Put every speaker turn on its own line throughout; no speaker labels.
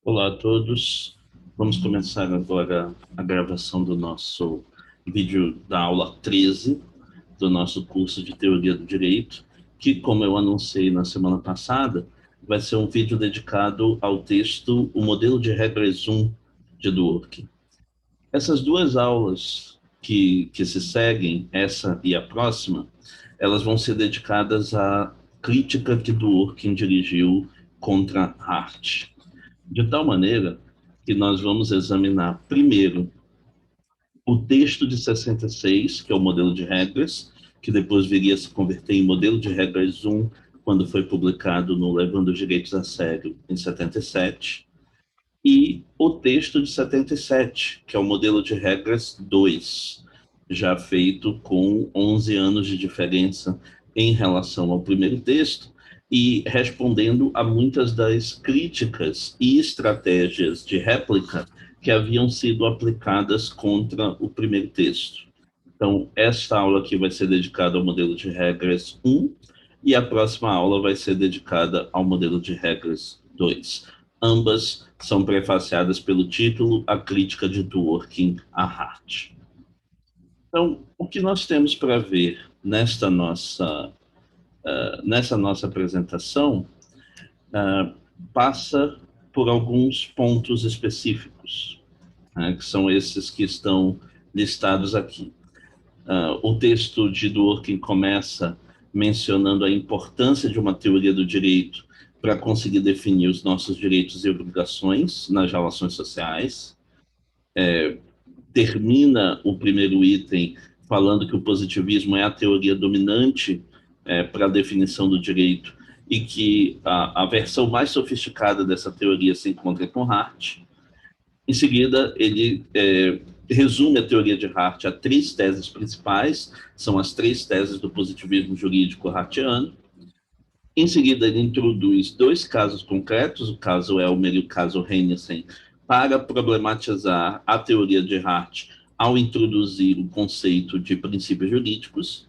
Olá a todos. Vamos começar agora a gravação do nosso vídeo da aula 13 do nosso curso de Teoria do Direito, que, como eu anunciei na semana passada, vai ser um vídeo dedicado ao texto O Modelo de Regras 1 de Dworkin. Essas duas aulas que se seguem, essa e a próxima, elas vão ser dedicadas à crítica que Dworkin dirigiu contra Hart. De tal maneira que nós vamos examinar primeiro o texto de 66, que é o modelo de regras, que depois viria a se converter em modelo de regras 1, quando foi publicado no Levando os Direitos a Sério, em 77, e o texto de 77, que é o modelo de regras 2, já feito com 11 anos de diferença em relação ao primeiro texto, e respondendo a muitas das críticas e estratégias de réplica que haviam sido aplicadas contra o primeiro texto. Então, esta aula aqui vai ser dedicada ao modelo de regras 1 e a próxima aula vai ser dedicada ao modelo de regras 2. Ambas são prefaciadas pelo título A Crítica de Dworkin a Hart. Então, o que nós temos para ver nessa nossa apresentação passa por alguns pontos específicos, né, que são esses que estão listados aqui. O texto de Dworkin começa mencionando a importância de uma teoria do direito para conseguir definir os nossos direitos e obrigações nas relações sociais. Termina o primeiro item falando que o positivismo é a teoria dominante para a definição do direito e que a versão mais sofisticada dessa teoria se encontra com Hart. Em seguida, ele resume a teoria de Hart a três teses principais, são as três teses do positivismo jurídico hartiano. Em seguida, ele introduz dois casos concretos, o caso Elmer e o caso Heinesen, para problematizar a teoria de Hart ao introduzir o conceito de princípios jurídicos.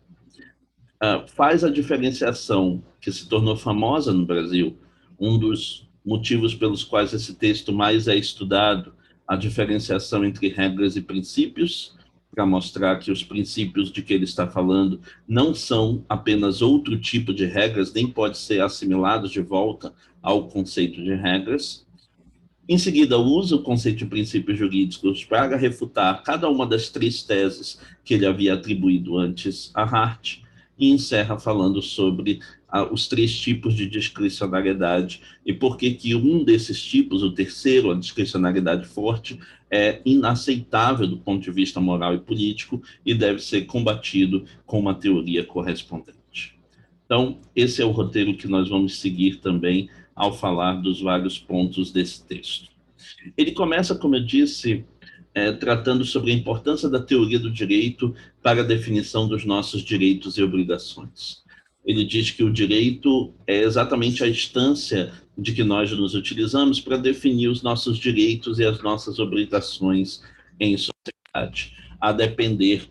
Faz a diferenciação que se tornou famosa no Brasil, um dos motivos pelos quais esse texto mais é estudado, a diferenciação entre regras e princípios, para mostrar que os princípios de que ele está falando não são apenas outro tipo de regras, nem pode ser assimilados de volta ao conceito de regras. Em seguida, usa o conceito de princípios jurídicos para refutar cada uma das três teses que ele havia atribuído antes a Hart, e encerra falando sobre os três tipos de discricionariedade e por que um desses tipos, o terceiro, a discricionariedade forte, é inaceitável do ponto de vista moral e político e deve ser combatido com uma teoria correspondente. Então, esse é o roteiro que nós vamos seguir também ao falar dos vários pontos desse texto. Ele começa, como eu disse, tratando sobre a importância da teoria do direito para a definição dos nossos direitos e obrigações. Ele diz que o direito é exatamente a instância de que nós nos utilizamos para definir os nossos direitos e as nossas obrigações em sociedade, a depender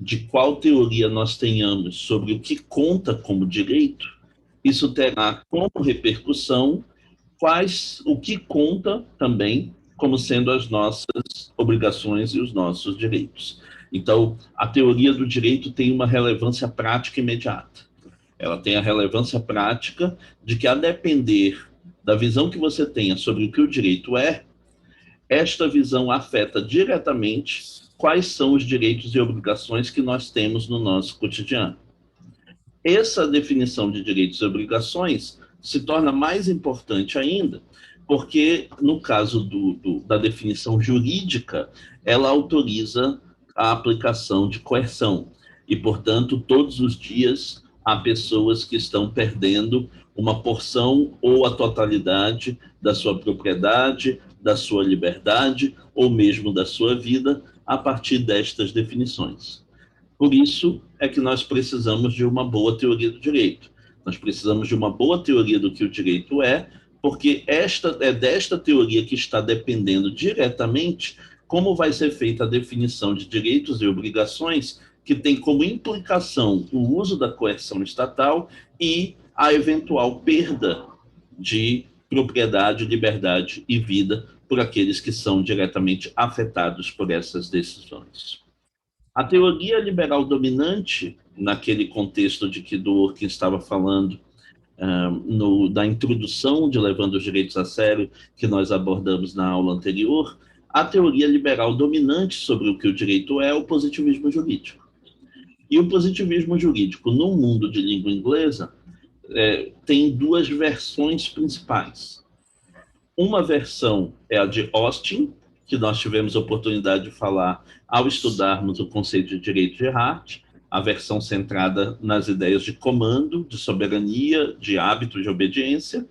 de qual teoria nós tenhamos sobre o que conta como direito, isso terá como repercussão o que conta também como sendo as nossas obrigações e os nossos direitos. Então, a teoria do direito tem uma relevância prática imediata. Ela tem a relevância prática de que, a depender da visão que você tenha sobre o que o direito é, esta visão afeta diretamente quais são os direitos e obrigações que nós temos no nosso cotidiano. Essa definição de direitos e obrigações se torna mais importante ainda, porque, no caso da definição jurídica, ela autoriza a aplicação de coerção. E, portanto, todos os dias há pessoas que estão perdendo uma porção ou a totalidade da sua propriedade, da sua liberdade ou mesmo da sua vida a partir destas definições. Por isso é que nós precisamos de uma boa teoria do direito. Nós precisamos de uma boa teoria do que o direito é, porque esta é desta teoria que está dependendo diretamente como vai ser feita a definição de direitos e obrigações que tem como implicação o uso da coerção estatal e a eventual perda de propriedade, liberdade e vida por aqueles que são diretamente afetados por essas decisões. A teoria liberal dominante, naquele contexto de que Dworkin estava falando, da introdução de Levando os Direitos a Sério, que nós abordamos na aula anterior, a teoria liberal dominante sobre o que o direito é o positivismo jurídico. E o positivismo jurídico, no mundo de língua inglesa, tem duas versões principais. Uma versão é a de Austin, que nós tivemos a oportunidade de falar ao estudarmos o conceito de direito de Hart, a versão centrada nas ideias de comando, de soberania, de hábito de obediência,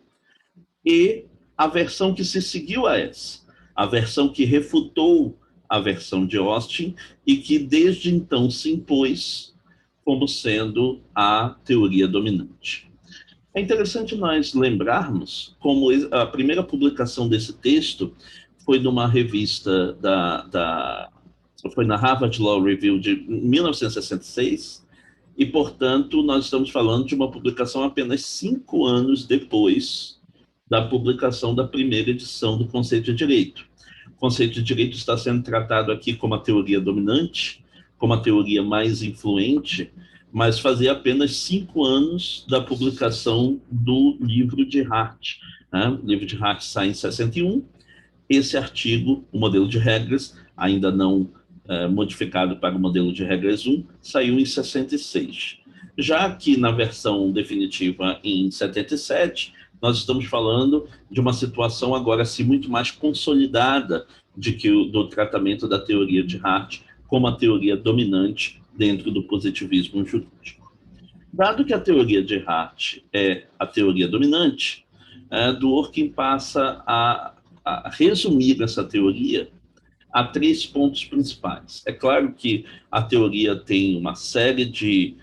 e a versão que se seguiu a essa, a versão que refutou a versão de Austin e que desde então se impôs como sendo a teoria dominante. É interessante nós lembrarmos como a primeira publicação desse texto foi numa revista foi na Harvard Law Review de 1966, e, portanto, nós estamos falando de uma publicação apenas 5 anos depois da publicação da primeira edição do Conceito de Direito. O Conceito de Direito está sendo tratado aqui como a teoria dominante, como a teoria mais influente, mas fazia apenas 5 anos da publicação do livro de Hart. Né? O livro de Hart sai em 61. Esse artigo, o modelo de regras, ainda não modificado para o modelo de regras 1, saiu em 66. Já que na versão definitiva em 77, nós estamos falando de uma situação agora assim muito mais consolidada do tratamento da teoria de Hart como a teoria dominante dentro do positivismo jurídico. Dado que a teoria de Hart é a teoria dominante, Dworkin passa a resumir essa teoria a 3 pontos principais. É claro que a teoria tem uma série de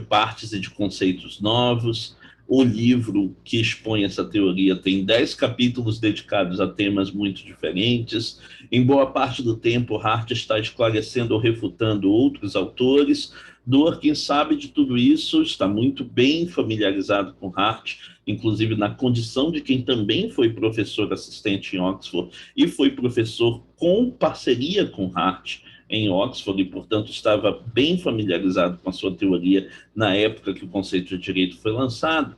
partes e de conceitos novos. O livro que expõe essa teoria tem 10 capítulos dedicados a temas muito diferentes. Em boa parte do tempo, Hart está esclarecendo ou refutando outros autores. Dworkin sabe de tudo isso, está muito bem familiarizado com Hart, inclusive na condição de quem também foi professor assistente em Oxford e foi professor com parceria com Hart em Oxford, e, portanto, estava bem familiarizado com a sua teoria na época que o conceito de direito foi lançado.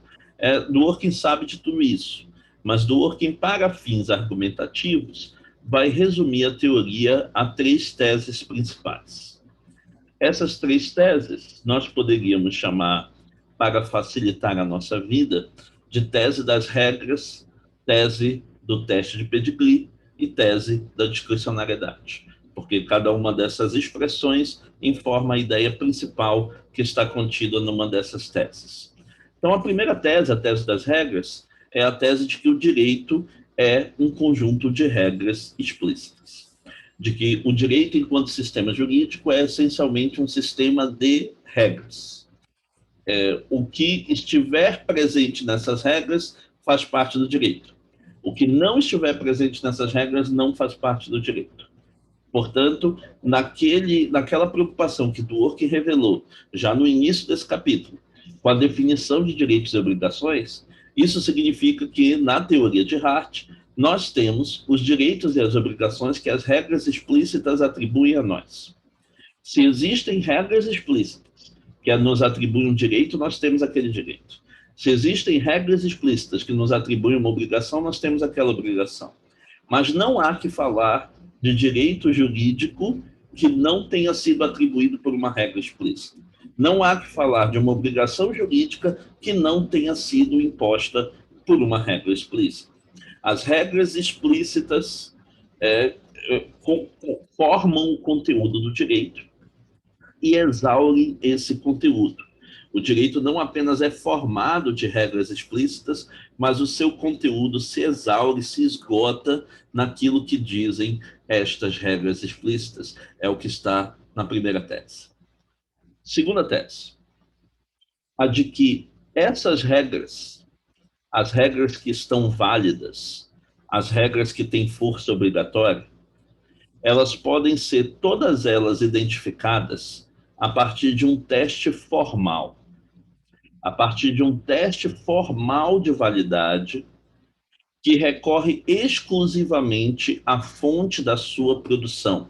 Dworkin sabe de tudo isso, mas Dworkin, para fins argumentativos, vai resumir a teoria a 3 teses principais. Essas 3 teses nós poderíamos chamar, para facilitar a nossa vida, de tese das regras, tese do teste de pedigree e tese da discricionariedade, porque cada uma dessas expressões informa a ideia principal que está contida numa dessas teses. Então, a primeira tese, a tese das regras, é a tese de que o direito é um conjunto de regras explícitas, de que o direito, enquanto sistema jurídico, é essencialmente um sistema de regras. O que estiver presente nessas regras faz parte do direito. O que não estiver presente nessas regras não faz parte do direito. Portanto, naquela preocupação que Dworkin revelou já no início desse capítulo, com a definição de direitos e obrigações, isso significa que, na teoria de Hart, nós temos os direitos e as obrigações que as regras explícitas atribuem a nós. Se existem regras explícitas que nos atribuem um direito, nós temos aquele direito. Se existem regras explícitas que nos atribuem uma obrigação, nós temos aquela obrigação. Mas não há que falar de direito jurídico que não tenha sido atribuído por uma regra explícita. Não há que falar de uma obrigação jurídica que não tenha sido imposta por uma regra explícita. As regras explícitas formam o conteúdo do direito e exaurem esse conteúdo. O direito não apenas é formado de regras explícitas, mas o seu conteúdo se exaure, se esgota naquilo que dizem estas regras explícitas. É o que está na primeira tese. Segunda tese, a de que essas regras, as regras que estão válidas, as regras que têm força obrigatória, elas podem ser todas elas identificadas a partir de um teste formal. A partir de um teste formal de validade que recorre exclusivamente à fonte da sua produção.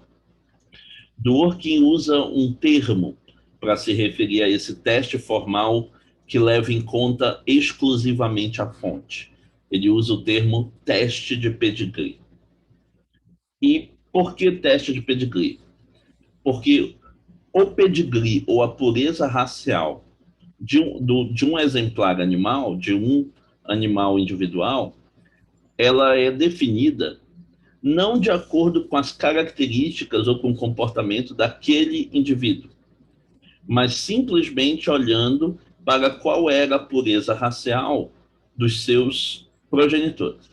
Dworkin usa um termo para se referir a esse teste formal que leva em conta exclusivamente a fonte. Ele usa o termo teste de pedigree. E por que teste de pedigree? Porque o pedigree ou a pureza racial de um exemplar animal, de um animal individual, ela é definida não de acordo com as características ou com o comportamento daquele indivíduo, mas simplesmente olhando para qual era a pureza racial dos seus progenitores.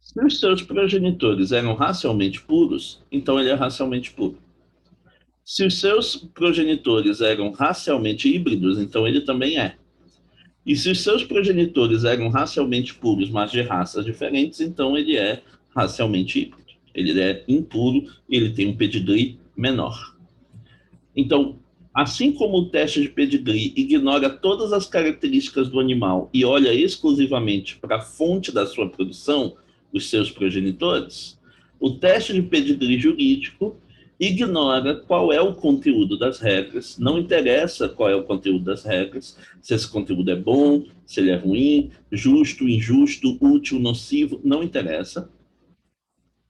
Se os seus progenitores eram racialmente puros, então ele é racialmente puro. Se os seus progenitores eram racialmente híbridos, então ele também é. E se os seus progenitores eram racialmente puros, mas de raças diferentes, então ele é racialmente híbrido. Ele é impuro e ele tem um pedigree menor. Então, assim como o teste de pedigree ignora todas as características do animal e olha exclusivamente para a fonte da sua produção, os seus progenitores, o teste de pedigree jurídico ignora qual é o conteúdo das regras, não interessa qual é o conteúdo das regras, se esse conteúdo é bom, se ele é ruim, justo, injusto, útil, nocivo, não interessa.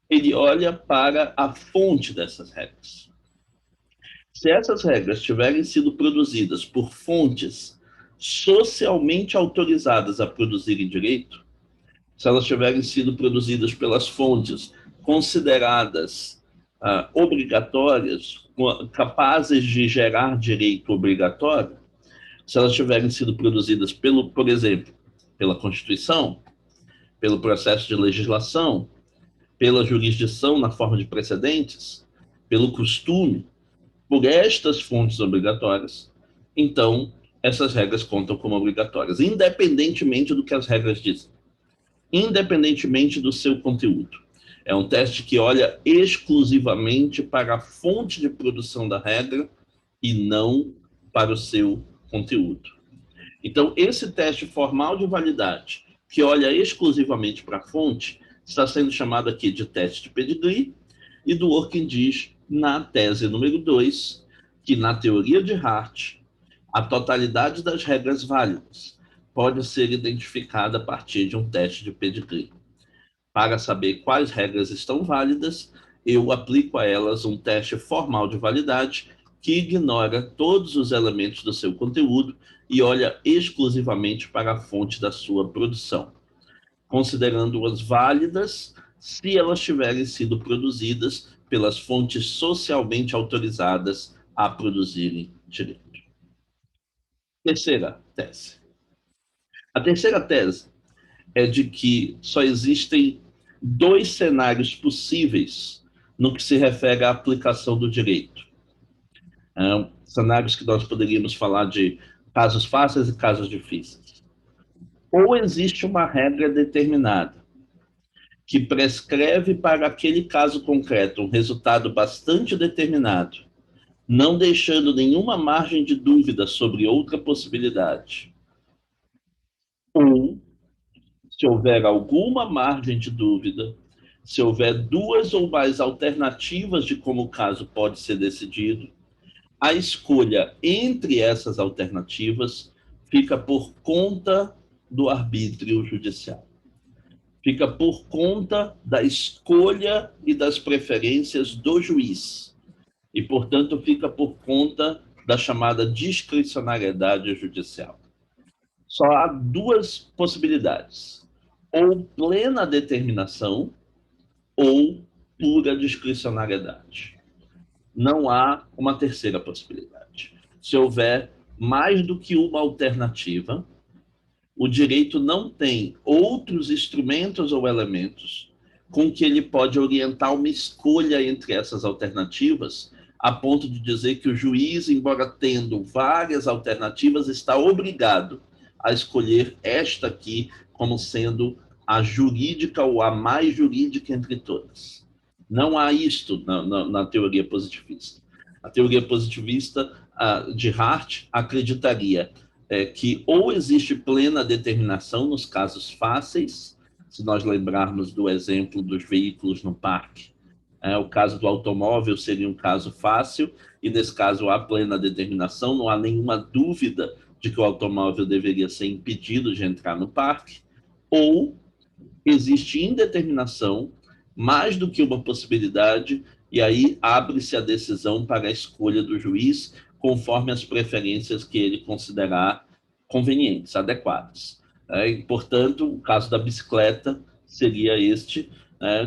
Ele olha para a fonte dessas regras. Se essas regras tiverem sido produzidas por fontes socialmente autorizadas a produzirem direito, se elas tiverem sido produzidas pelas fontes consideradas obrigatórias, capazes de gerar direito obrigatório, se elas tiverem sido produzidas por exemplo, pela Constituição, pelo processo de legislação, pela jurisdição na forma de precedentes, pelo costume, por estas fontes obrigatórias, então essas regras contam como obrigatórias, independentemente do que as regras dizem, independentemente do seu conteúdo. É um teste que olha exclusivamente para a fonte de produção da regra e não para o seu conteúdo. Então, esse teste formal de validade, que olha exclusivamente para a fonte, está sendo chamado aqui de teste de pedigree, e Dworkin diz, na tese número 2, que na teoria de Hart, a totalidade das regras válidas pode ser identificada a partir de um teste de pedigree. Para saber quais regras estão válidas, eu aplico a elas um teste formal de validade que ignora todos os elementos do seu conteúdo e olha exclusivamente para a fonte da sua produção, considerando-as válidas se elas tiverem sido produzidas pelas fontes socialmente autorizadas a produzirem direito. Terceira tese. A terceira tese é de que só existem dois cenários possíveis no que se refere à aplicação do direito. Cenários que nós poderíamos falar de casos fáceis e casos difíceis. Ou existe uma regra determinada que prescreve para aquele caso concreto um resultado bastante determinado, não deixando nenhuma margem de dúvida sobre outra possibilidade. Ou, se houver alguma margem de dúvida, se houver duas ou mais alternativas de como o caso pode ser decidido, a escolha entre essas alternativas fica por conta do arbítrio judicial. Fica por conta da escolha e das preferências do juiz. E, portanto, fica por conta da chamada discricionariedade judicial. Só há duas possibilidades: ou plena determinação ou pura discricionariedade. Não há uma terceira possibilidade. Se houver mais do que uma alternativa, o direito não tem outros instrumentos ou elementos com que ele pode orientar uma escolha entre essas alternativas, a ponto de dizer que o juiz, embora tendo várias alternativas, está obrigado a escolher esta aqui como sendo a jurídica ou a mais jurídica entre todas. Não há isto na teoria positivista. A teoria positivista de Hart acreditaria que ou existe plena determinação nos casos fáceis, se nós lembrarmos do exemplo dos veículos no parque. O caso do automóvel seria um caso fácil, e nesse caso há plena determinação, não há nenhuma dúvida de que o automóvel deveria ser impedido de entrar no parque, ou existe indeterminação, mais do que uma possibilidade, e aí abre-se a decisão para a escolha do juiz, conforme as preferências que ele considerar convenientes, adequadas. E, portanto, o caso da bicicleta seria este,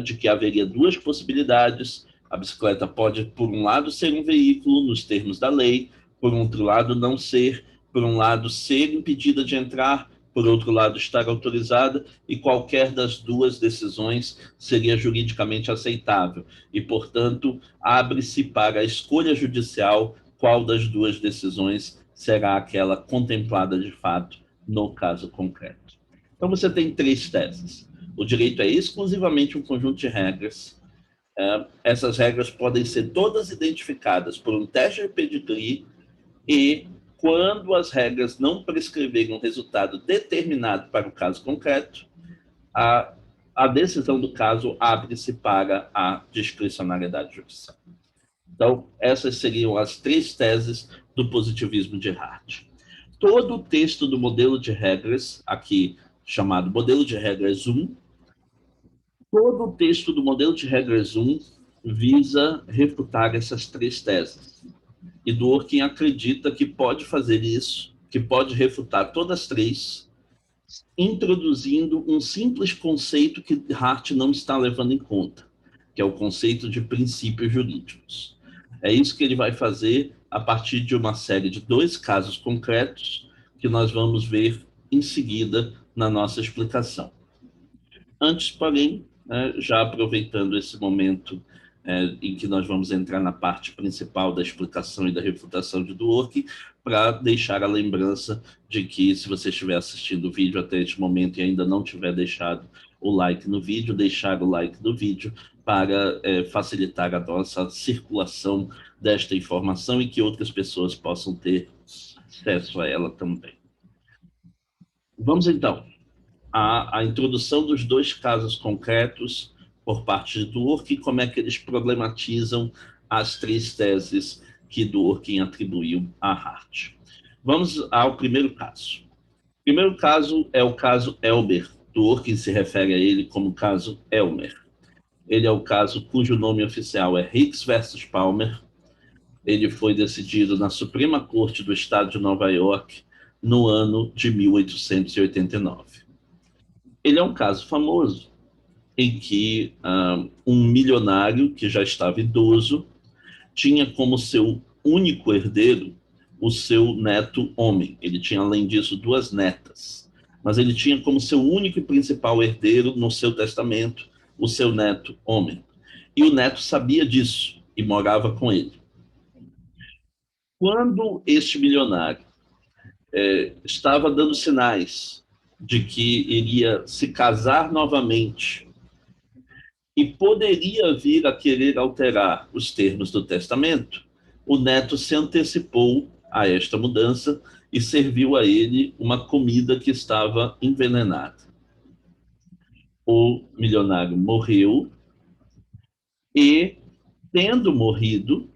de que haveria duas possibilidades. A bicicleta pode, por um lado, ser um veículo nos termos da lei, por outro lado, não ser, por um lado, ser impedida de entrar, por outro lado, estar autorizada, e qualquer das duas decisões seria juridicamente aceitável. E, portanto, abre-se para a escolha judicial qual das duas decisões será aquela contemplada de fato no caso concreto. Então, você tem três teses. O direito é exclusivamente um conjunto de regras. Essas regras podem ser todas identificadas por um teste de pedigree e, quando as regras não prescreverem um resultado determinado para o caso concreto, a decisão do caso abre-se para a discricionariedade judicial. Então, essas seriam as três teses do positivismo de Hart. Todo o texto do modelo de regras, aqui chamado modelo de regras 1, todo o texto do modelo de regras 1 visa refutar essas três teses. E Dworkin acredita que pode fazer isso, que pode refutar todas as três, introduzindo um simples conceito que Hart não está levando em conta, que é o conceito de princípios jurídicos. É isso que ele vai fazer a partir de uma série de dois casos concretos que nós vamos ver em seguida na nossa explicação. Antes, porém, já aproveitando esse momento em que nós vamos entrar na parte principal da explicação e da refutação de Dworkin, para deixar a lembrança de que, se você estiver assistindo o vídeo até este momento e ainda não tiver deixado o like no vídeo, deixar o like no vídeo para facilitar a nossa circulação desta informação e que outras pessoas possam ter acesso a ela também. Vamos, então, à introdução dos dois casos concretos por parte de Dworkin, como é que eles problematizam as três teses que Dworkin atribuiu a Hart. Vamos ao primeiro caso. O primeiro caso é o caso Elmer. Dworkin se refere a ele como caso Elmer. Ele é o caso cujo nome oficial é Hicks versus Palmer. Ele foi decidido na Suprema Corte do Estado de Nova York no ano de 1889. Ele é um caso famoso em que um milionário que já estava idoso tinha como seu único herdeiro o seu neto homem. Ele tinha, além disso, duas netas, mas ele tinha como seu único e principal herdeiro no seu testamento o seu neto homem. E o neto sabia disso e morava com ele. Quando este milionário estava dando sinais de que iria se casar novamente e poderia vir a querer alterar os termos do testamento, o neto se antecipou a esta mudança e serviu a ele uma comida que estava envenenada. O milionário morreu e, tendo morrido,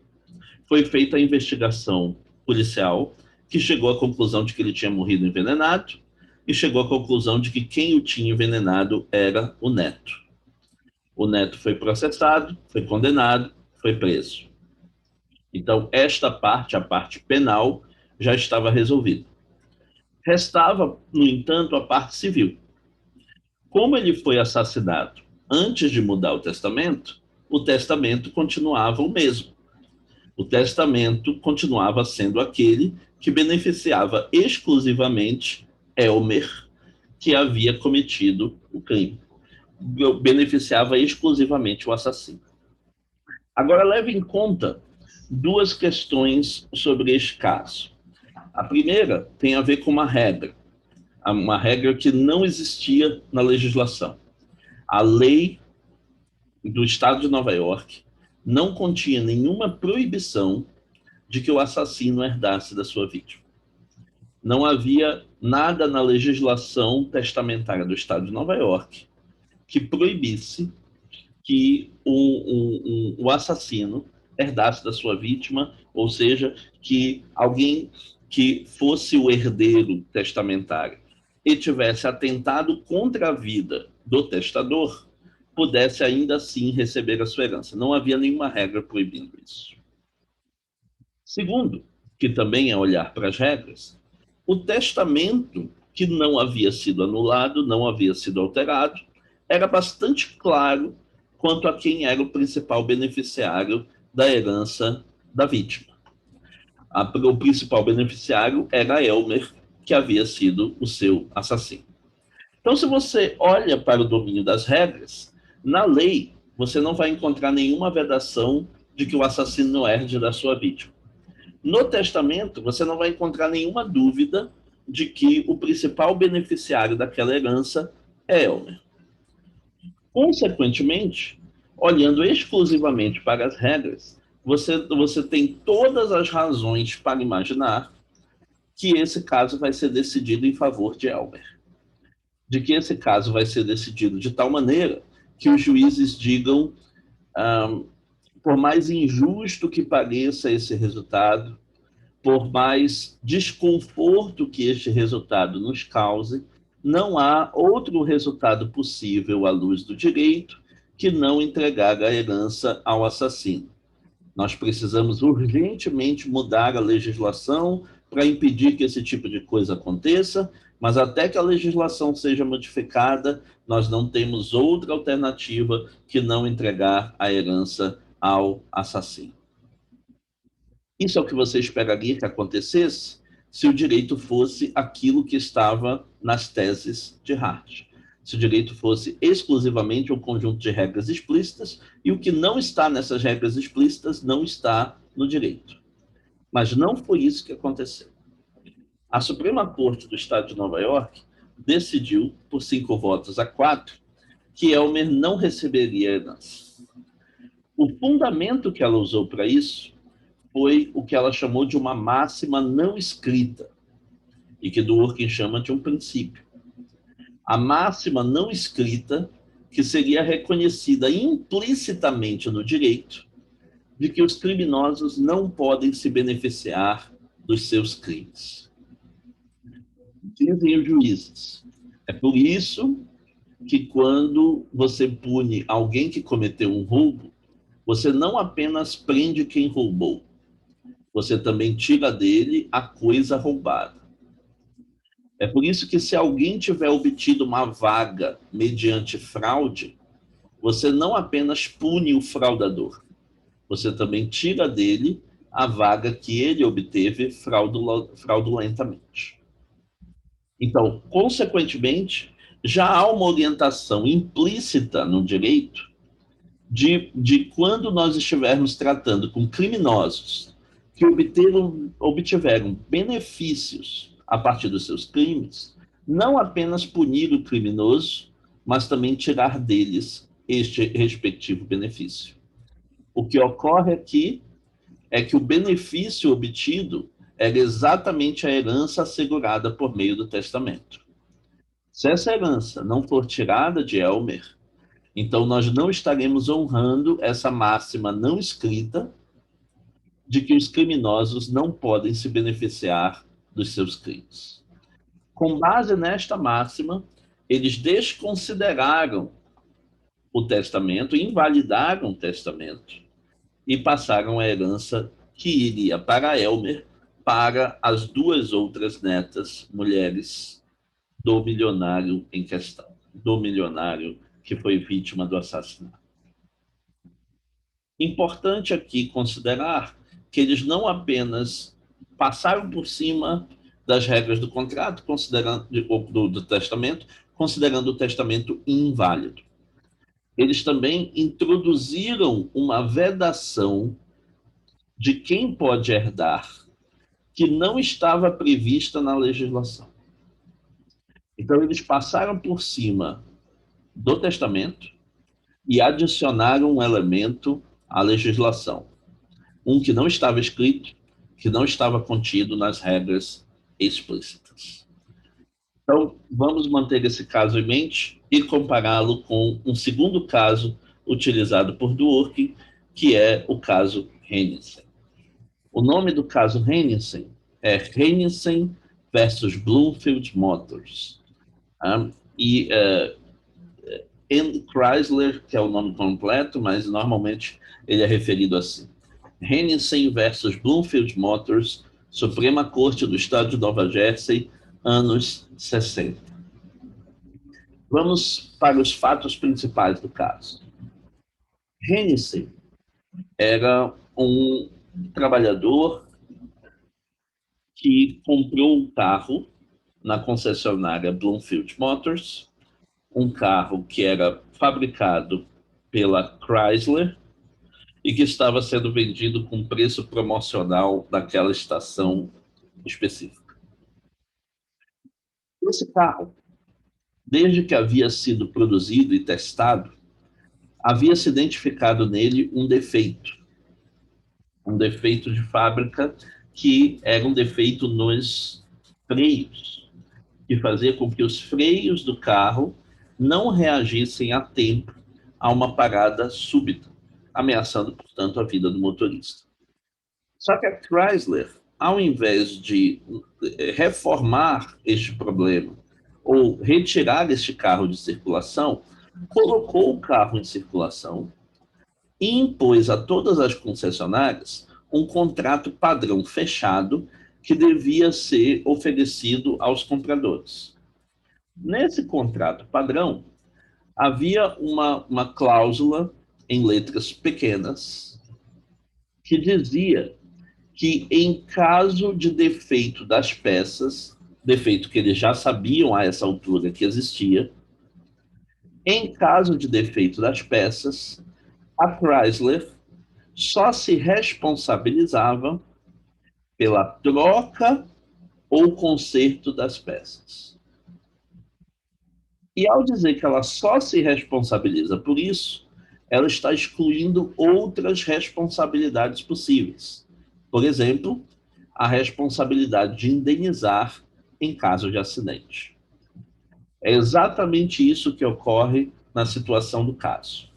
foi feita a investigação policial, que chegou à conclusão de que ele tinha morrido envenenado e chegou à conclusão de que quem o tinha envenenado era o neto. O neto foi processado, foi condenado, foi preso. Então, esta parte, a parte penal, já estava resolvida. Restava, no entanto, a parte civil. Como ele foi assassinado antes de mudar o testamento continuava o mesmo. O testamento continuava sendo aquele que beneficiava exclusivamente Elmer, que havia cometido o crime. Beneficiava exclusivamente o assassino. Agora, leve em conta duas questões sobre este caso. A primeira tem a ver com uma regra que não existia na legislação. A lei do Estado de Nova York não continha nenhuma proibição de que o assassino herdasse da sua vítima. Não havia nada na legislação testamentária do Estado de Nova York que proibisse que o assassino herdasse da sua vítima, ou seja, que alguém que fosse o herdeiro testamentário e tivesse atentado contra a vida do testador, pudesse ainda assim receber a sua herança. Não havia nenhuma regra proibindo isso. Segundo, que também é olhar para as regras, o testamento que não havia sido anulado, não havia sido alterado, era bastante claro quanto a quem era o principal beneficiário da herança da vítima. O principal beneficiário era Elmer, que havia sido o seu assassino. Então, se você olha para o domínio das regras, na lei, você não vai encontrar nenhuma vedação de que o assassino herde da sua vítima. No testamento, você não vai encontrar nenhuma dúvida de que o principal beneficiário daquela herança é Elmer. Consequentemente, olhando exclusivamente para as regras, você tem todas as razões para imaginar que esse caso vai ser decidido em favor de Elmer. De que esse caso vai ser decidido de tal maneira que os juízes digam, por mais injusto que pareça esse resultado, por mais desconforto que este resultado nos cause, não há outro resultado possível à luz do direito que não entregar a herança ao assassino. Nós precisamos urgentemente mudar a legislação para impedir que esse tipo de coisa aconteça, mas até que a legislação seja modificada, nós não temos outra alternativa que não entregar a herança ao assassino. Isso é o que você esperaria que acontecesse se o direito fosse aquilo que estava nas teses de Hart. Se o direito fosse exclusivamente um conjunto de regras explícitas, e o que não está nessas regras explícitas não está no direito. Mas não foi isso que aconteceu. A Suprema Corte do Estado de Nova York decidiu, por 5 votos a 4, que Elmer não receberia herança. O fundamento que ela usou para isso foi o que ela chamou de uma máxima não escrita, e que Dworkin chama de um princípio. A máxima não escrita que seria reconhecida implicitamente no direito de que os criminosos não podem se beneficiar dos seus crimes. Dizem os juízes. É por isso que quando você pune alguém que cometeu um roubo, você não apenas prende quem roubou, você também tira dele a coisa roubada. É por isso que se alguém tiver obtido uma vaga mediante fraude, você não apenas pune o fraudador, você também tira dele a vaga que ele obteve fraudulentamente. Então, consequentemente, já há uma orientação implícita no direito de quando nós estivermos tratando com criminosos que obtiveram benefícios a partir dos seus crimes, não apenas punir o criminoso, mas também tirar deles este respectivo benefício. O que ocorre aqui é que o benefício obtido era exatamente a herança assegurada por meio do testamento. Se essa herança não for tirada de Elmer, então nós não estaremos honrando essa máxima não escrita de que os criminosos não podem se beneficiar dos seus crimes. Com base nesta máxima, eles desconsideraram o testamento, invalidaram o testamento e passaram a herança que iria para Elmer, para as 2 outras netas, mulheres do milionário em questão, do milionário que foi vítima do assassinato. Importante aqui considerar que eles não apenas passaram por cima das regras do contrato, considerando do testamento, considerando o testamento inválido. Eles também introduziram uma vedação de quem pode herdar que não estava prevista na legislação. Então, eles passaram por cima do testamento e adicionaram um elemento à legislação. Um que não estava escrito, que não estava contido nas regras explícitas. Então, vamos manter esse caso em mente e compará-lo com um segundo caso utilizado por Dworkin, que é o caso Hennessy. O nome do caso Hennessy é Hennessy versus Bloomfield Motors. E Chrysler, que é o nome completo, mas normalmente ele é referido assim. Hennessy versus Bloomfield Motors, Suprema Corte do Estado de Nova Jersey, anos 60. Vamos para os fatos principais do caso. Hennessy era um trabalhador que comprou um carro na concessionária Bloomfield Motors, um carro que era fabricado pela Chrysler e que estava sendo vendido com preço promocional naquela estação específica. Esse carro, desde que havia sido produzido e testado, havia se identificado nele um defeito de fábrica, que era um defeito nos freios, que fazia com que os freios do carro não reagissem a tempo a uma parada súbita, ameaçando, portanto, a vida do motorista. Só que a Chrysler, ao invés de reformar este problema ou retirar este carro de circulação, colocou o carro em circulação e impôs a todas as concessionárias um contrato padrão fechado que devia ser oferecido aos compradores. Nesse contrato padrão, havia uma cláusula em letras pequenas que dizia que, em caso de defeito das peças, defeito que eles já sabiam a essa altura que existia, em caso de defeito das peças, a Chrysler só se responsabilizava pela troca ou conserto das peças. E ao dizer que ela só se responsabiliza por isso, ela está excluindo outras responsabilidades possíveis. Por exemplo, a responsabilidade de indenizar em caso de acidente. É exatamente isso que ocorre na situação do caso.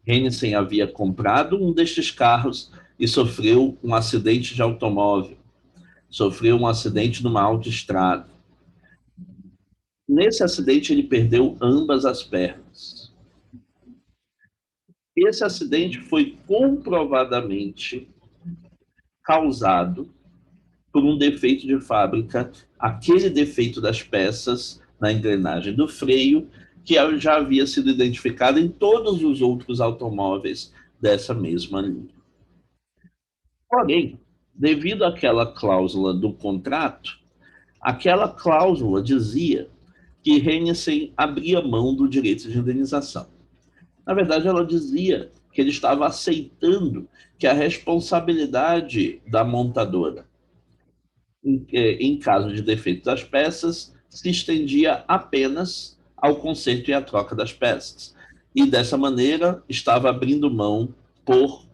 Hennessy havia comprado um destes carros e sofreu um acidente de automóvel, sofreu um acidente numa autoestrada. Nesse acidente, ele perdeu ambas as pernas. Esse acidente foi comprovadamente causado por um defeito de fábrica, aquele defeito das peças na engrenagem do freio, que já havia sido identificado em todos os outros automóveis dessa mesma linha. Porém, devido àquela cláusula do contrato, aquela cláusula dizia que Hennessy abria mão do direito de indenização. Na verdade, ela dizia que ele estava aceitando que a responsabilidade da montadora, em caso de defeito das peças, se estendia apenas ao conserto e à troca das peças. E, dessa maneira, estava abrindo mão por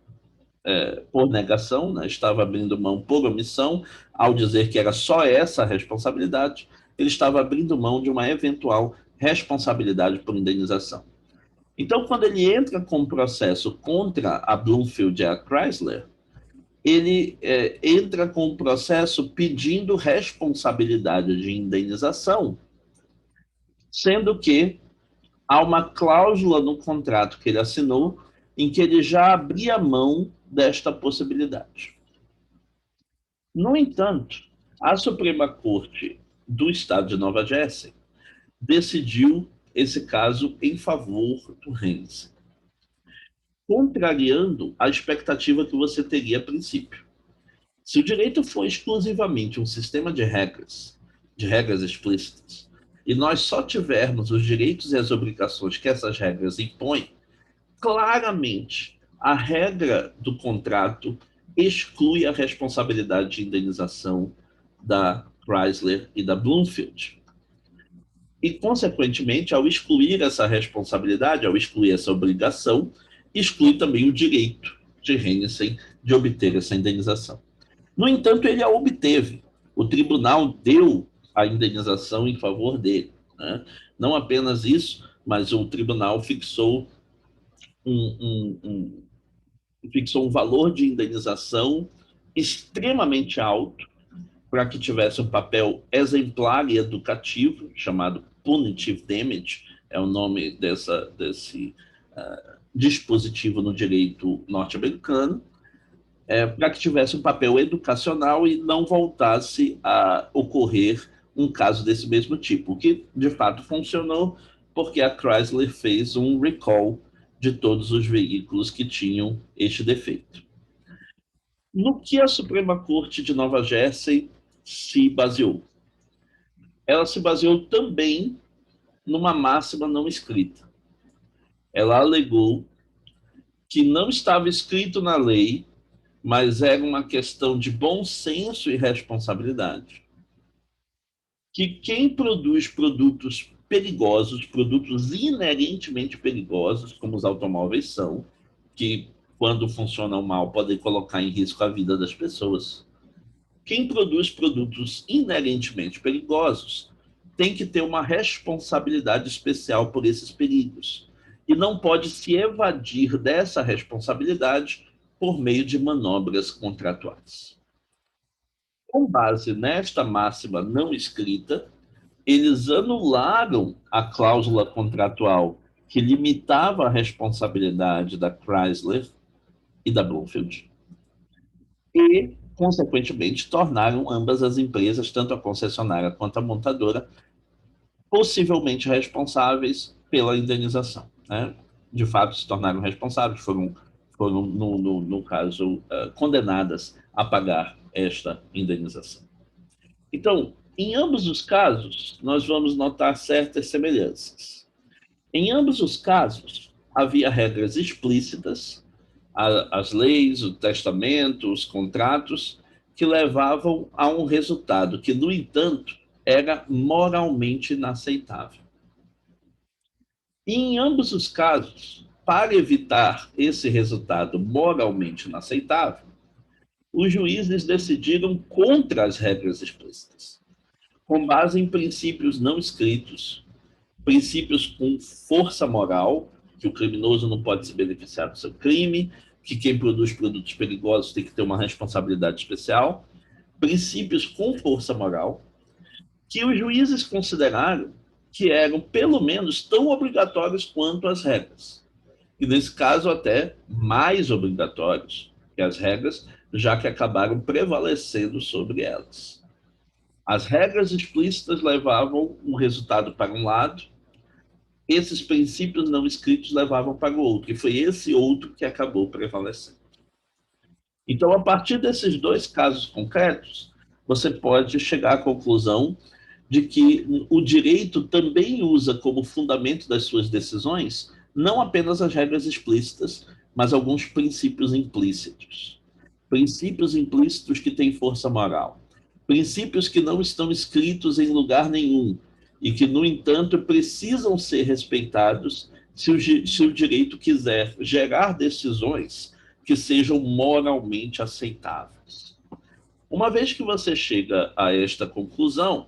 negação, né? Estava abrindo mão por omissão, ao dizer que era só essa a responsabilidade, ele estava abrindo mão de uma eventual responsabilidade por indenização. Então, quando ele entra com um processo contra a Bloomfield e a Chrysler, ele entra com um processo pedindo responsabilidade de indenização, sendo que há uma cláusula no contrato que ele assinou em que ele já abria mão desta possibilidade. No entanto, a Suprema Corte do Estado de Nova Jersey decidiu esse caso em favor do Hennessy, contrariando a expectativa que você teria a princípio. Se o direito for exclusivamente um sistema de regras explícitas, e nós só tivermos os direitos e as obrigações que essas regras impõem, claramente a regra do contrato exclui a responsabilidade de indenização da Chrysler e da Bloomfield. E, consequentemente, ao excluir essa responsabilidade, ao excluir essa obrigação, exclui também o direito de Hennessy de obter essa indenização. No entanto, ele a obteve. O tribunal deu a indenização em favor dele, né? Não apenas isso, mas o tribunal fixou fixou um valor de indenização extremamente alto para que tivesse um papel exemplar e educativo, chamado punitive damage, é o nome desse dispositivo no direito norte-americano, para que tivesse um papel educacional e não voltasse a ocorrer um caso desse mesmo tipo, o que de fato funcionou, porque a Chrysler fez um recall de todos os veículos que tinham este defeito. No que a Suprema Corte de Nova Jersey se baseou? Ela se baseou também numa máxima não escrita. Ela alegou que não estava escrito na lei, mas era uma questão de bom senso e responsabilidade, que quem produz produtos perigosos, produtos inerentemente perigosos, como os automóveis são, que quando funcionam mal podem colocar em risco a vida das pessoas, quem produz produtos inerentemente perigosos tem que ter uma responsabilidade especial por esses perigos e não pode se evadir dessa responsabilidade por meio de manobras contratuais. Com base nesta máxima não escrita, eles anularam a cláusula contratual que limitava a responsabilidade da Chrysler e da Bloomfield e, consequentemente, tornaram ambas as empresas, tanto a concessionária quanto a montadora, possivelmente responsáveis pela indenização, né? De fato, se tornaram responsáveis, foram no caso, condenadas a pagar esta indenização. Então, em ambos os casos, nós vamos notar certas semelhanças. Em ambos os casos, havia regras explícitas, as leis, o testamento, os contratos, que levavam a um resultado que, no entanto, era moralmente inaceitável. E em ambos os casos, para evitar esse resultado moralmente inaceitável, os juízes decidiram contra as regras explícitas, com base em princípios não escritos, princípios com força moral, que o criminoso não pode se beneficiar do seu crime, que quem produz produtos perigosos tem que ter uma responsabilidade especial, princípios com força moral, que os juízes consideraram que eram, pelo menos, tão obrigatórios quanto as regras. E, nesse caso, até mais obrigatórios que as regras, já que acabaram prevalecendo sobre elas. As regras explícitas levavam um resultado para um lado, esses princípios não escritos levavam para o outro, e foi esse outro que acabou prevalecendo. Então, a partir desses dois casos concretos, você pode chegar à conclusão de que o direito também usa como fundamento das suas decisões não apenas as regras explícitas, mas alguns princípios implícitos. Princípios implícitos que têm força moral. Princípios que não estão escritos em lugar nenhum e que, no entanto, precisam ser respeitados se o direito quiser gerar decisões que sejam moralmente aceitáveis. Uma vez que você chega a esta conclusão,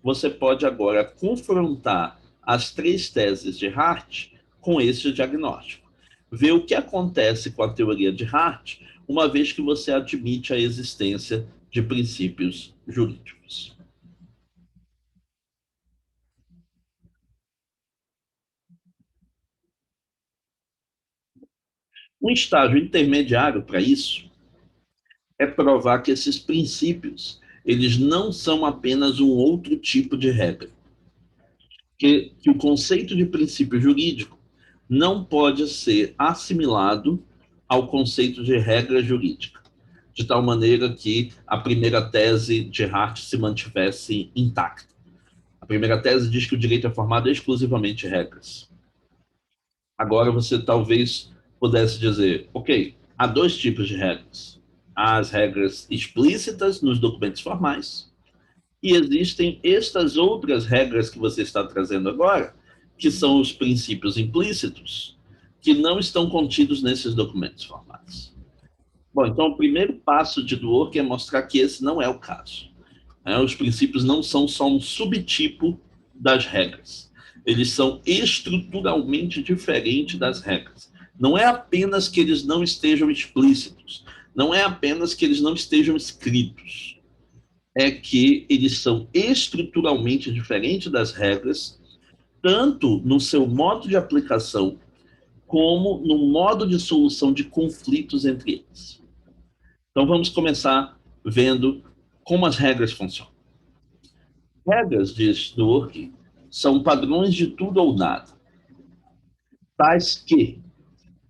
você pode agora confrontar as três teses de Hart com esse diagnóstico. Ver o que acontece com a teoria de Hart, uma vez que você admite a existência de princípios jurídicos. Um estágio intermediário para isso é provar que esses princípios eles não são apenas um outro tipo de regra. Que o conceito de princípio jurídico não pode ser assimilado ao conceito de regra jurídica, de tal maneira que a primeira tese de Hart se mantivesse intacta. A primeira tese diz que o direito é formado exclusivamente de regras. Agora você talvez pudesse dizer, ok, há dois tipos de regras. Há as regras explícitas nos documentos formais e existem estas outras regras que você está trazendo agora, que são os princípios implícitos, que não estão contidos nesses documentos formais. Bom, então o primeiro passo de Dworkin é mostrar que esse não é o caso. né? Os princípios não são só um subtipo das regras. Eles são estruturalmente diferentes das regras. Não é apenas que eles não estejam explícitos, não é apenas que eles não estejam escritos, é que eles são estruturalmente diferentes das regras, tanto no seu modo de aplicação, como no modo de solução de conflitos entre eles. Então vamos começar vendo como as regras funcionam. Regras, diz Dworkin, são padrões de tudo ou nada, tais que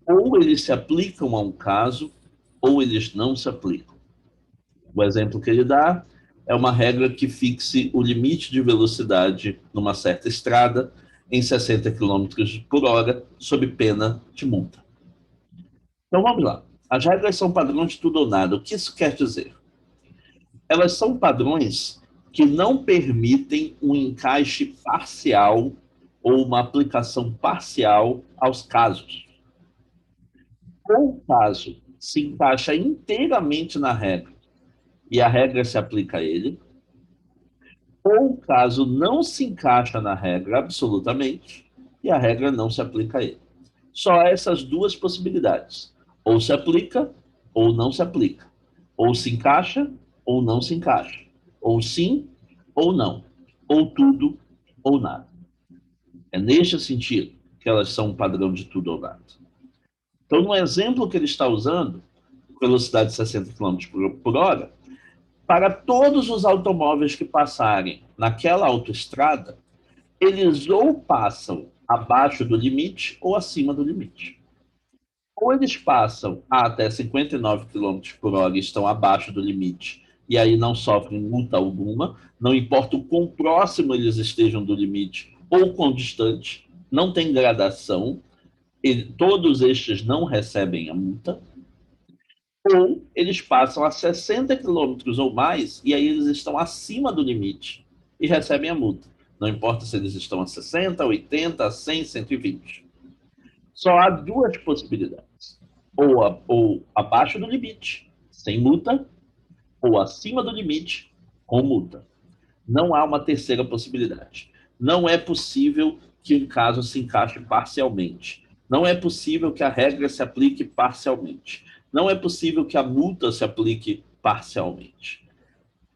ou eles se aplicam a um caso, ou eles não se aplicam. O exemplo que ele dá é uma regra que fixe o limite de velocidade numa certa estrada em 60 km por hora, sob pena de multa. Então vamos lá. As regras são padrões de tudo ou nada. O que isso quer dizer? Elas são padrões que não permitem um encaixe parcial ou uma aplicação parcial aos casos. Ou o caso se encaixa inteiramente na regra e a regra se aplica a ele, ou o caso não se encaixa na regra absolutamente e a regra não se aplica a ele. Só há essas duas possibilidades. Ou se aplica ou não se aplica. Ou se encaixa ou não se encaixa. Ou sim ou não. Ou tudo ou nada. É neste sentido que elas são um padrão de tudo ou nada. Então, no exemplo que ele está usando, velocidade de 60 km por hora, para todos os automóveis que passarem naquela autoestrada, eles ou passam abaixo do limite ou acima do limite. Ou eles passam a até 59 km por hora e estão abaixo do limite, e aí não sofrem multa alguma, não importa o quão próximo eles estejam do limite ou quão distante, não tem gradação, todos estes não recebem a multa, ou eles passam a 60 quilômetros ou mais, e aí eles estão acima do limite e recebem a multa. Não importa se eles estão a 60, 80, 100, 120. Só há duas possibilidades. Ou abaixo do limite, sem multa, ou acima do limite, com multa. Não há uma terceira possibilidade. Não é possível que um caso se encaixe parcialmente. Não é possível que a regra se aplique parcialmente. Não é possível que a multa se aplique parcialmente.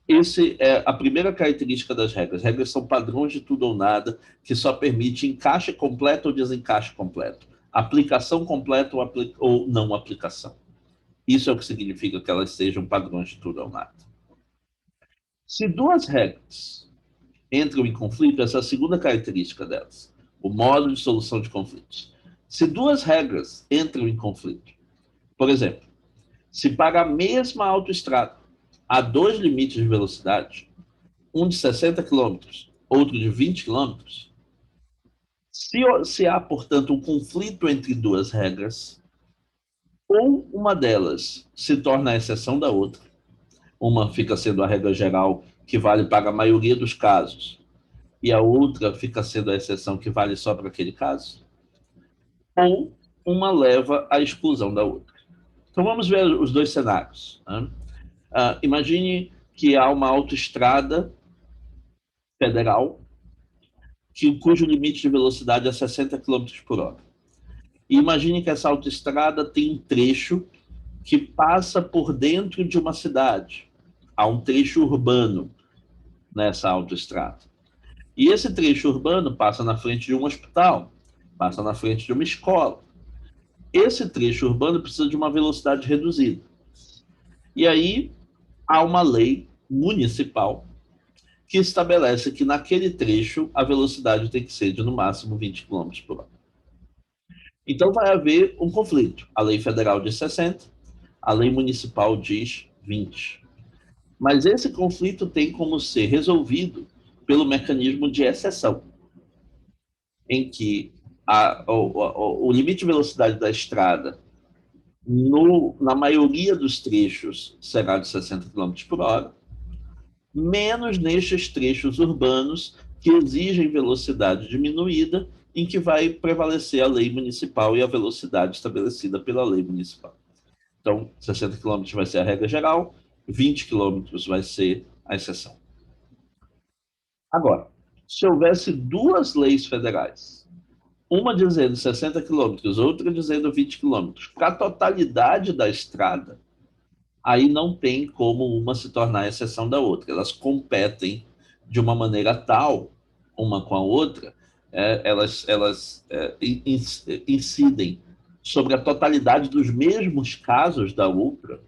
Essa é a primeira característica das regras. As regras são padrões de tudo ou nada, que só permite encaixe completo ou desencaixe completo, aplicação completa ou não aplicação. Isso é o que significa que elas sejam padrões de tudo ou nada. Se duas regras entram em conflito, essa é a segunda característica delas, o modo de solução de conflitos. Se duas regras entram em conflito, por exemplo, se para a mesma autoestrada há dois limites de velocidade, um de 60 km, outro de 20 km, se há, portanto, um conflito entre duas regras, ou uma delas se torna a exceção da outra, uma fica sendo a regra geral que vale para a maioria dos casos, e a outra fica sendo a exceção que vale só para aquele caso, ou uma leva à exclusão da outra. Então vamos ver os dois cenários. Né? Imagine que há uma autoestrada federal cujo limite de velocidade é 60 km por hora. E imagine que essa autoestrada tem um trecho que passa por dentro de uma cidade. Há um trecho urbano nessa autoestrada. E esse trecho urbano passa na frente de um hospital, passa na frente de uma escola. Esse trecho urbano precisa de uma velocidade reduzida. E aí há uma lei municipal que estabelece que naquele trecho a velocidade tem que ser de no máximo 20 km por hora. Então vai haver um conflito. A lei federal diz 60, a lei municipal diz 20. Mas esse conflito tem como ser resolvido pelo mecanismo de exceção, em que o limite de velocidade da estrada, na maioria dos trechos, será de 60 km por hora, menos nestes trechos urbanos que exigem velocidade diminuída, em que vai prevalecer a lei municipal e a velocidade estabelecida pela lei municipal. Então, 60 km vai ser a regra geral, 20 km vai ser a exceção. Agora, se houvesse duas leis federais, uma dizendo 60 quilômetros, outra dizendo 20 quilômetros, para a totalidade da estrada, aí não tem como uma se tornar exceção da outra. Elas competem de uma maneira tal, uma com a outra, elas incidem sobre a totalidade dos mesmos casos da outra,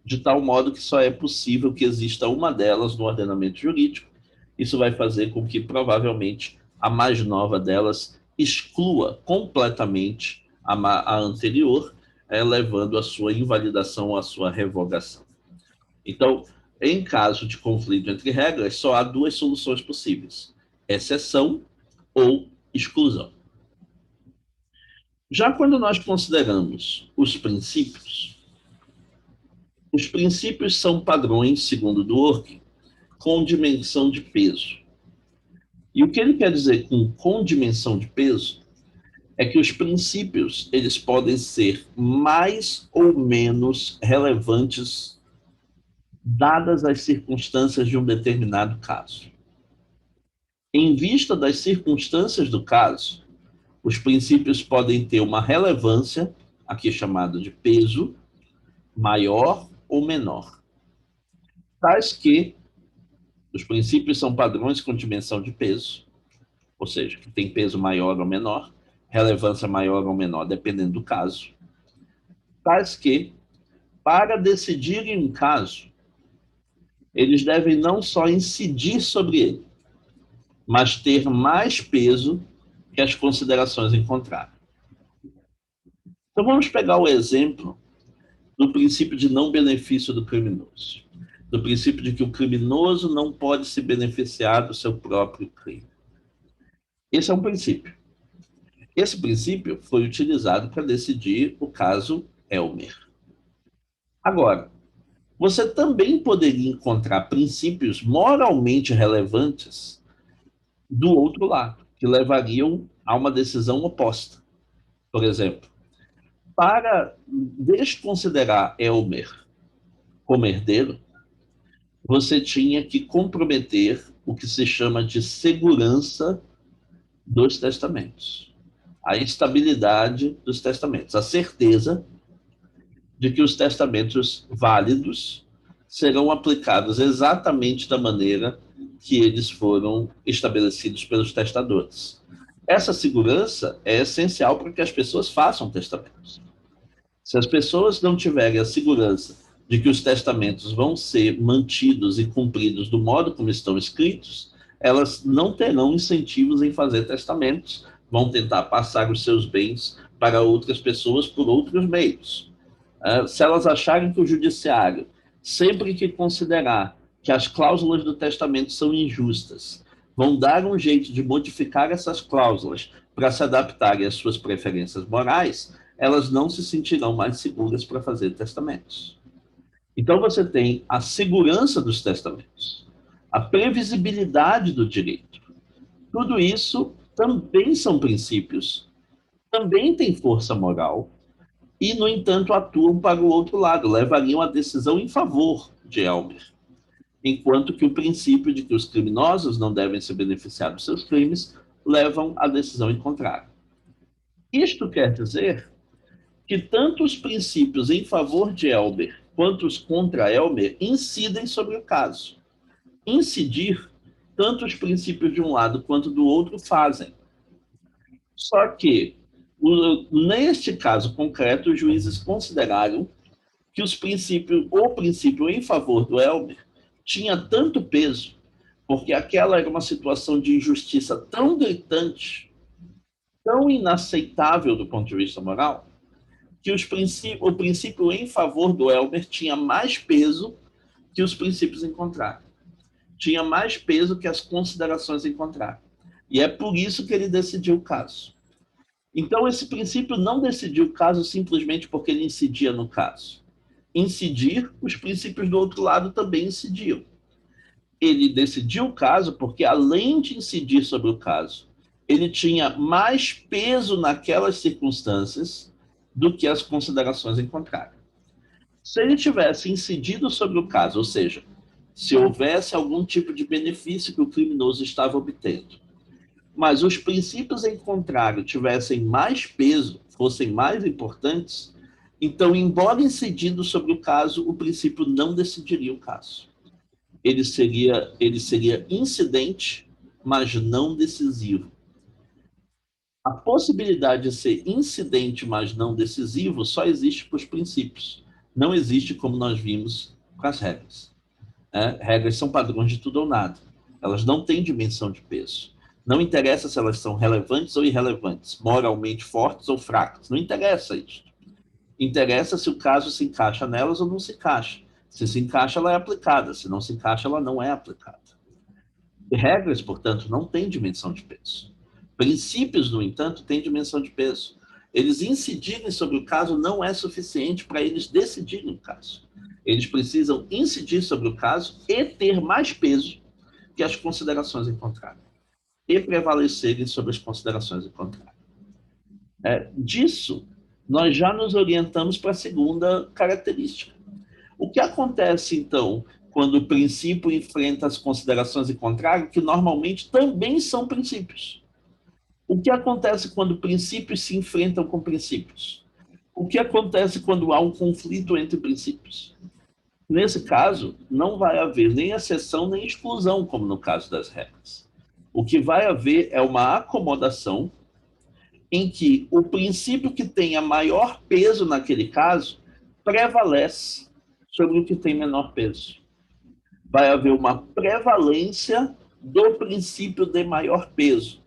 de tal modo que só é possível que exista uma delas no ordenamento jurídico. Isso vai fazer com que, provavelmente, a mais nova delas exclua completamente a anterior, levando à sua invalidação ou à sua revogação. Então, em caso de conflito entre regras, só há duas soluções possíveis: exceção ou exclusão. Já quando nós consideramos os princípios são padrões, segundo Dworkin, com dimensão de peso. E o que ele quer dizer com dimensão de peso é que os princípios eles podem ser mais ou menos relevantes dadas as circunstâncias de um determinado caso. Em vista das circunstâncias do caso, os princípios podem ter uma relevância, aqui chamada de peso, maior ou menor. Tais que os princípios são padrões com dimensão de peso, ou seja, que tem peso maior ou menor, relevância maior ou menor, dependendo do caso. Tais que, para decidirem um caso, eles devem não só incidir sobre ele, mas ter mais peso que as considerações em contrário. Então vamos pegar o exemplo do princípio de não benefício do criminoso, do princípio de que o criminoso não pode se beneficiar do seu próprio crime. Esse é um princípio. Esse princípio foi utilizado para decidir o caso Elmer. Agora, você também poderia encontrar princípios moralmente relevantes do outro lado, que levariam a uma decisão oposta. Por exemplo, para desconsiderar Elmer como herdeiro, você tinha que comprometer o que se chama de segurança dos testamentos, a estabilidade dos testamentos, a certeza de que os testamentos válidos serão aplicados exatamente da maneira que eles foram estabelecidos pelos testadores. Essa segurança é essencial para que as pessoas façam testamentos. Se as pessoas não tiverem a segurança de que os testamentos vão ser mantidos e cumpridos do modo como estão escritos, elas não terão incentivos em fazer testamentos, vão tentar passar os seus bens para outras pessoas por outros meios. Se elas acharem que o judiciário, sempre que considerar que as cláusulas do testamento são injustas, vão dar um jeito de modificar essas cláusulas para se adaptarem às suas preferências morais, elas não se sentirão mais seguras para fazer testamentos. Então você tem a segurança dos testamentos, a previsibilidade do direito. Tudo isso também são princípios, também tem força moral e, no entanto, atuam para o outro lado, levariam a decisão em favor de Elmer, enquanto que o princípio de que os criminosos não devem se beneficiar dos seus crimes levam a decisão em contrário. Isto quer dizer que tanto os princípios em favor de Elmer quanto os contra Elmer incidem sobre o caso. Incidir, tanto os princípios de um lado quanto do outro fazem. Só que, neste caso concreto, os juízes consideraram que o princípio em favor do Elmer tinha tanto peso, porque aquela era uma situação de injustiça tão gritante, tão inaceitável do ponto de vista moral, que o princípio em favor do Elmer tinha mais peso que os princípios em contrário. Tinha mais peso que as considerações em contrário. E é por isso que ele decidiu o caso. Então, esse princípio não decidiu o caso simplesmente porque ele incidia no caso. Incidir, os princípios do outro lado também incidiam. Ele decidiu o caso porque, além de incidir sobre o caso, ele tinha mais peso naquelas circunstâncias do que as considerações em contrário. Se ele tivesse incidido sobre o caso, ou seja, se houvesse algum tipo de benefício que o criminoso estava obtendo, mas os princípios em contrário tivessem mais peso, fossem mais importantes, então, embora incidindo sobre o caso, o princípio não decidiria o caso. Ele seria incidente, mas não decisivo. A possibilidade de ser incidente, mas não decisivo, só existe para os princípios. Não existe, como nós vimos, com as regras. Regras são padrões de tudo ou nada. Elas não têm dimensão de peso. Não interessa se elas são relevantes ou irrelevantes, moralmente fortes ou fracas. Não interessa isso. Interessa se o caso se encaixa nelas ou não se encaixa. Se encaixa, ela é aplicada. Se não se encaixa, ela não é aplicada. E regras, portanto, não têm dimensão de peso. Princípios, no entanto, têm dimensão de peso. Eles incidirem sobre o caso não é suficiente para eles decidirem o caso. Eles precisam incidir sobre o caso e ter mais peso que as considerações em contrário. E prevalecerem sobre as considerações em contrário. Disso, nós já nos orientamos para a segunda característica. O que acontece, então, quando o princípio enfrenta as considerações em contrário, que normalmente também são princípios? O que acontece quando princípios se enfrentam com princípios? O que acontece quando há um conflito entre princípios? Nesse caso, não vai haver nem exceção nem exclusão, como no caso das regras. O que vai haver é uma acomodação em que o princípio que tenha maior peso naquele caso prevalece sobre o que tem menor peso. Vai haver uma prevalência do princípio de maior peso.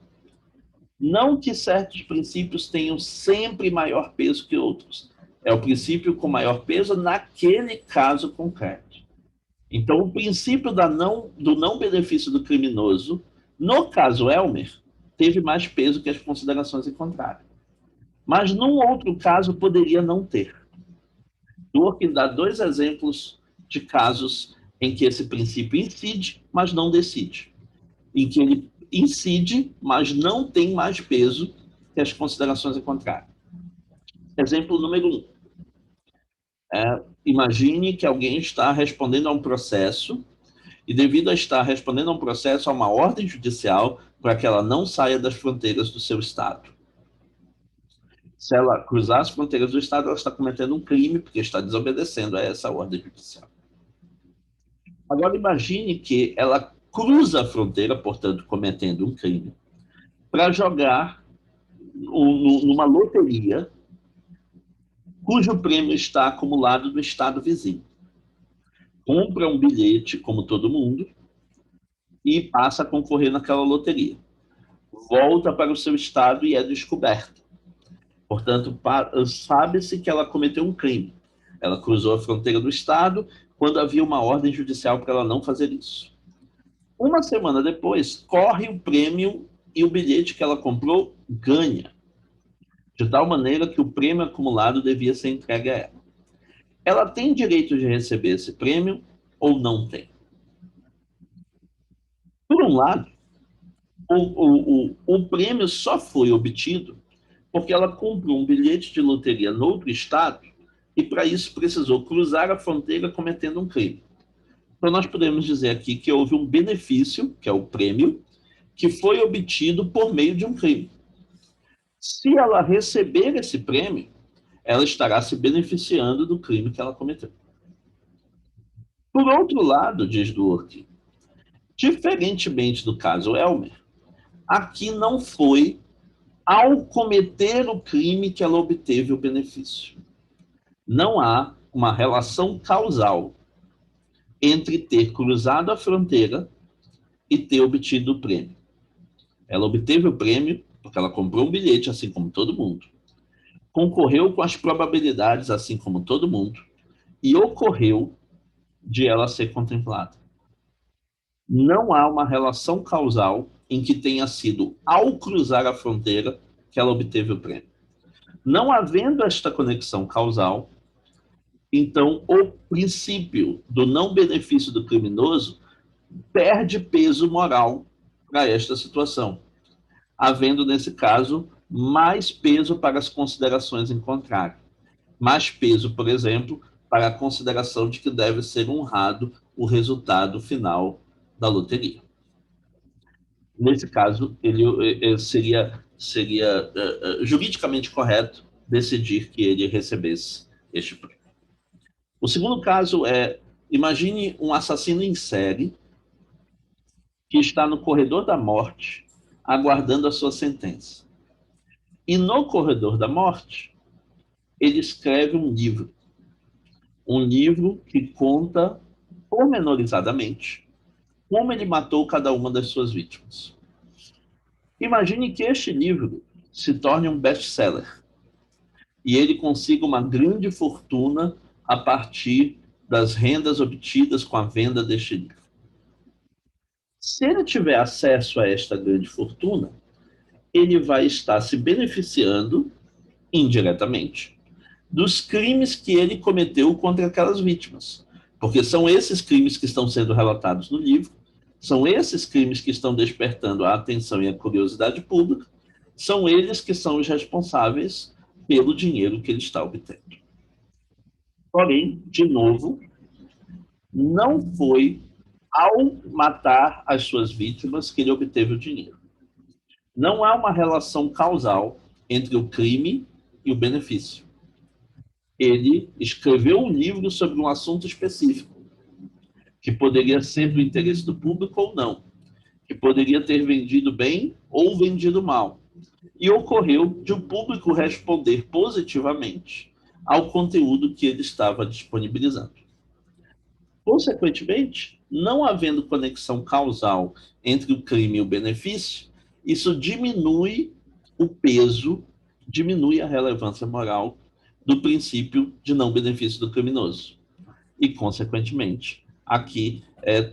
Não que certos princípios tenham sempre maior peso que outros. É o princípio com maior peso naquele caso concreto. Então, o princípio do não benefício do criminoso, no caso Elmer, teve mais peso que as considerações em contrário. Mas, num outro caso, poderia não ter. Dworkin dá 2 exemplos de casos em que esse princípio incide, mas não decide. Em que ele incide, mas não tem mais peso que as considerações em contrário. Exemplo número 1. Imagine que alguém está respondendo a um processo e, devido a estar respondendo a um processo, há uma ordem judicial para que ela não saia das fronteiras do seu estado. Se ela cruzar as fronteiras do estado, ela está cometendo um crime, porque está desobedecendo a essa ordem judicial. Agora, imagine que ela cruza a fronteira, portanto, cometendo um crime, para jogar numa loteria cujo prêmio está acumulado no estado vizinho. Compra um bilhete, como todo mundo, e passa a concorrer naquela loteria. Volta para o seu estado e é descoberto. Portanto, sabe-se que ela cometeu um crime. Ela cruzou a fronteira do estado quando havia uma ordem judicial para ela não fazer isso. Uma semana depois, corre o prêmio e o bilhete que ela comprou ganha. De tal maneira que o prêmio acumulado devia ser entregue a ela. Ela tem direito de receber esse prêmio ou não tem? Por um lado, o prêmio só foi obtido porque ela comprou um bilhete de loteria no outro estado e, para isso, precisou cruzar a fronteira cometendo um crime. Então, nós podemos dizer aqui que houve um benefício, que é o prêmio, que foi obtido por meio de um crime. Se ela receber esse prêmio, ela estará se beneficiando do crime que ela cometeu. Por outro lado, diz Dworkin, diferentemente do caso Elmer, aqui não foi ao cometer o crime que ela obteve o benefício. Não há uma relação causal entre ter cruzado a fronteira e ter obtido o prêmio. Ela obteve o prêmio porque ela comprou um bilhete, assim como todo mundo, concorreu com as probabilidades, assim como todo mundo, e ocorreu de ela ser contemplada. Não há uma relação causal em que tenha sido ao cruzar a fronteira que ela obteve o prêmio. Não havendo esta conexão causal, então o princípio do não benefício do criminoso perde peso moral para esta situação, havendo, nesse caso, mais peso para as considerações em contrário. Mais peso, por exemplo, para a consideração de que deve ser honrado o resultado final da loteria. Nesse caso, ele seria juridicamente correto decidir que ele recebesse este prêmio. O segundo caso é, imagine um assassino em série que está no corredor da morte, aguardando a sua sentença. E no corredor da morte, ele escreve um livro que conta pormenorizadamente como ele matou cada uma das suas vítimas. Imagine que este livro se torne um best-seller e ele consiga uma grande fortuna a partir das rendas obtidas com a venda deste livro. Se ele tiver acesso a esta grande fortuna, ele vai estar se beneficiando indiretamente dos crimes que ele cometeu contra aquelas vítimas, porque são esses crimes que estão sendo relatados no livro, são esses crimes que estão despertando a atenção e a curiosidade pública, são eles que são os responsáveis pelo dinheiro que ele está obtendo. Porém, de novo, não foi ao matar as suas vítimas que ele obteve o dinheiro. Não há uma relação causal entre o crime e o benefício. Ele escreveu um livro sobre um assunto específico, que poderia ser do interesse do público ou não, que poderia ter vendido bem ou vendido mal. E ocorreu de o público responder positivamente ao conteúdo que ele estava disponibilizando. Consequentemente, não havendo conexão causal entre o crime e o benefício, isso diminui o peso, diminui a relevância moral do princípio de não benefício do criminoso. E, consequentemente, aqui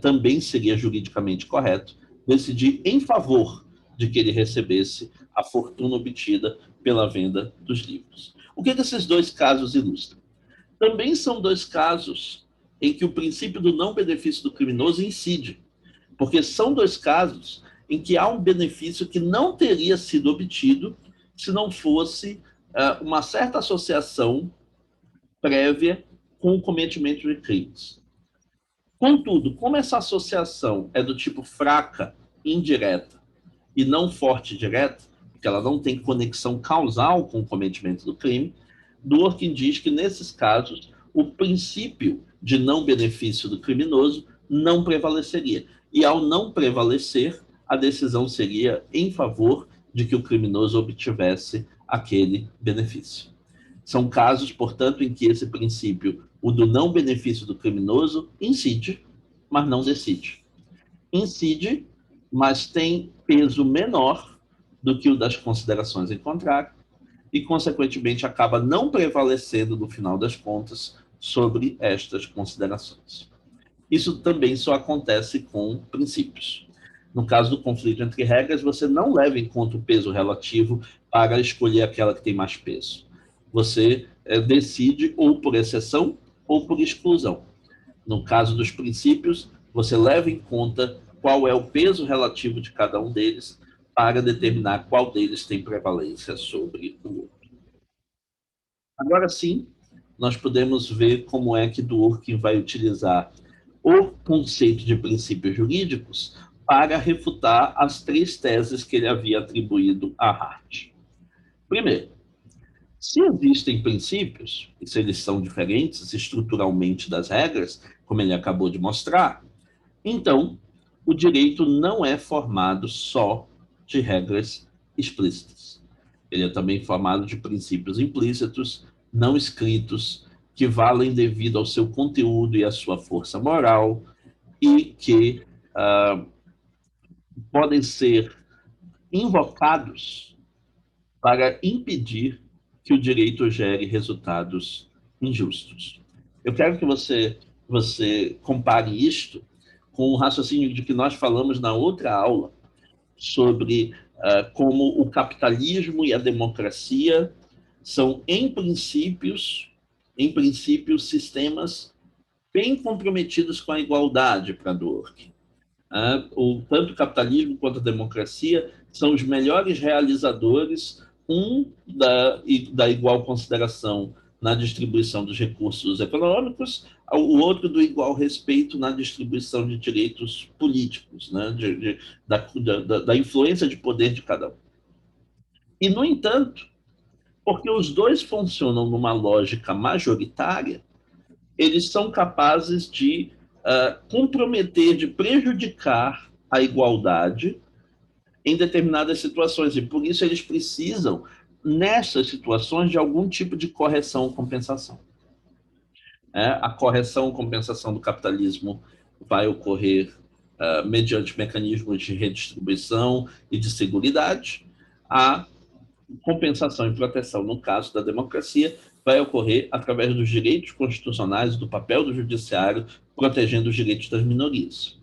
também seria juridicamente correto decidir em favor de que ele recebesse a fortuna obtida pela venda dos livros. O que esses dois casos ilustram? Também são dois casos em que o princípio do não benefício do criminoso incide, porque são dois casos em que há um benefício que não teria sido obtido se não fosse uma certa associação prévia com o cometimento de crimes. Contudo, como essa associação é do tipo fraca, indireta, e não forte e direta, porque ela não tem conexão causal com o cometimento do crime, Dworkin diz que, nesses casos, o princípio de não benefício do criminoso não prevaleceria. E, ao não prevalecer, a decisão seria em favor de que o criminoso obtivesse aquele benefício. São casos, portanto, em que esse princípio, o do não benefício do criminoso, incide, mas não decide. Incide, mas tem peso menor do que o das considerações em contrário e, consequentemente, acaba não prevalecendo, no final das contas, sobre estas considerações. Isso também só acontece com princípios. No caso do conflito entre regras, você não leva em conta o peso relativo para escolher aquela que tem mais peso. Você decide ou por exceção ou por exclusão. No caso dos princípios, você leva em conta qual é o peso relativo de cada um deles para determinar qual deles tem prevalência sobre o outro. Agora sim, nós podemos ver como é que Dworkin vai utilizar o conceito de princípios jurídicos para refutar as três teses que ele havia atribuído a Hart. Primeiro, se existem princípios, e se eles são diferentes estruturalmente das regras, como ele acabou de mostrar, então o direito não é formado só de regras explícitas. Ele é também formado de princípios implícitos, não escritos, que valem devido ao seu conteúdo e à sua força moral, e que podem ser invocados para impedir que o direito gere resultados injustos. Eu quero que você compare isto com o raciocínio de que nós falamos na outra aula sobre como o capitalismo e a democracia são, em princípios, sistemas bem comprometidos com a igualdade para Dworkin. Tanto o capitalismo quanto a democracia são os melhores realizadores, da igual consideração na distribuição dos recursos econômicos, o outro do igual respeito na distribuição de direitos políticos, né? Da influência de poder de cada um. E, no entanto, porque os dois funcionam numa lógica majoritária, eles são capazes de comprometer, de prejudicar a igualdade em determinadas situações, e por isso eles precisam, nessas situações, de algum tipo de correção ou compensação. A correção ou compensação do capitalismo vai ocorrer mediante mecanismos de redistribuição e de seguridade. A compensação e proteção, no caso da democracia, vai ocorrer através dos direitos constitucionais, do papel do judiciário, protegendo os direitos das minorias.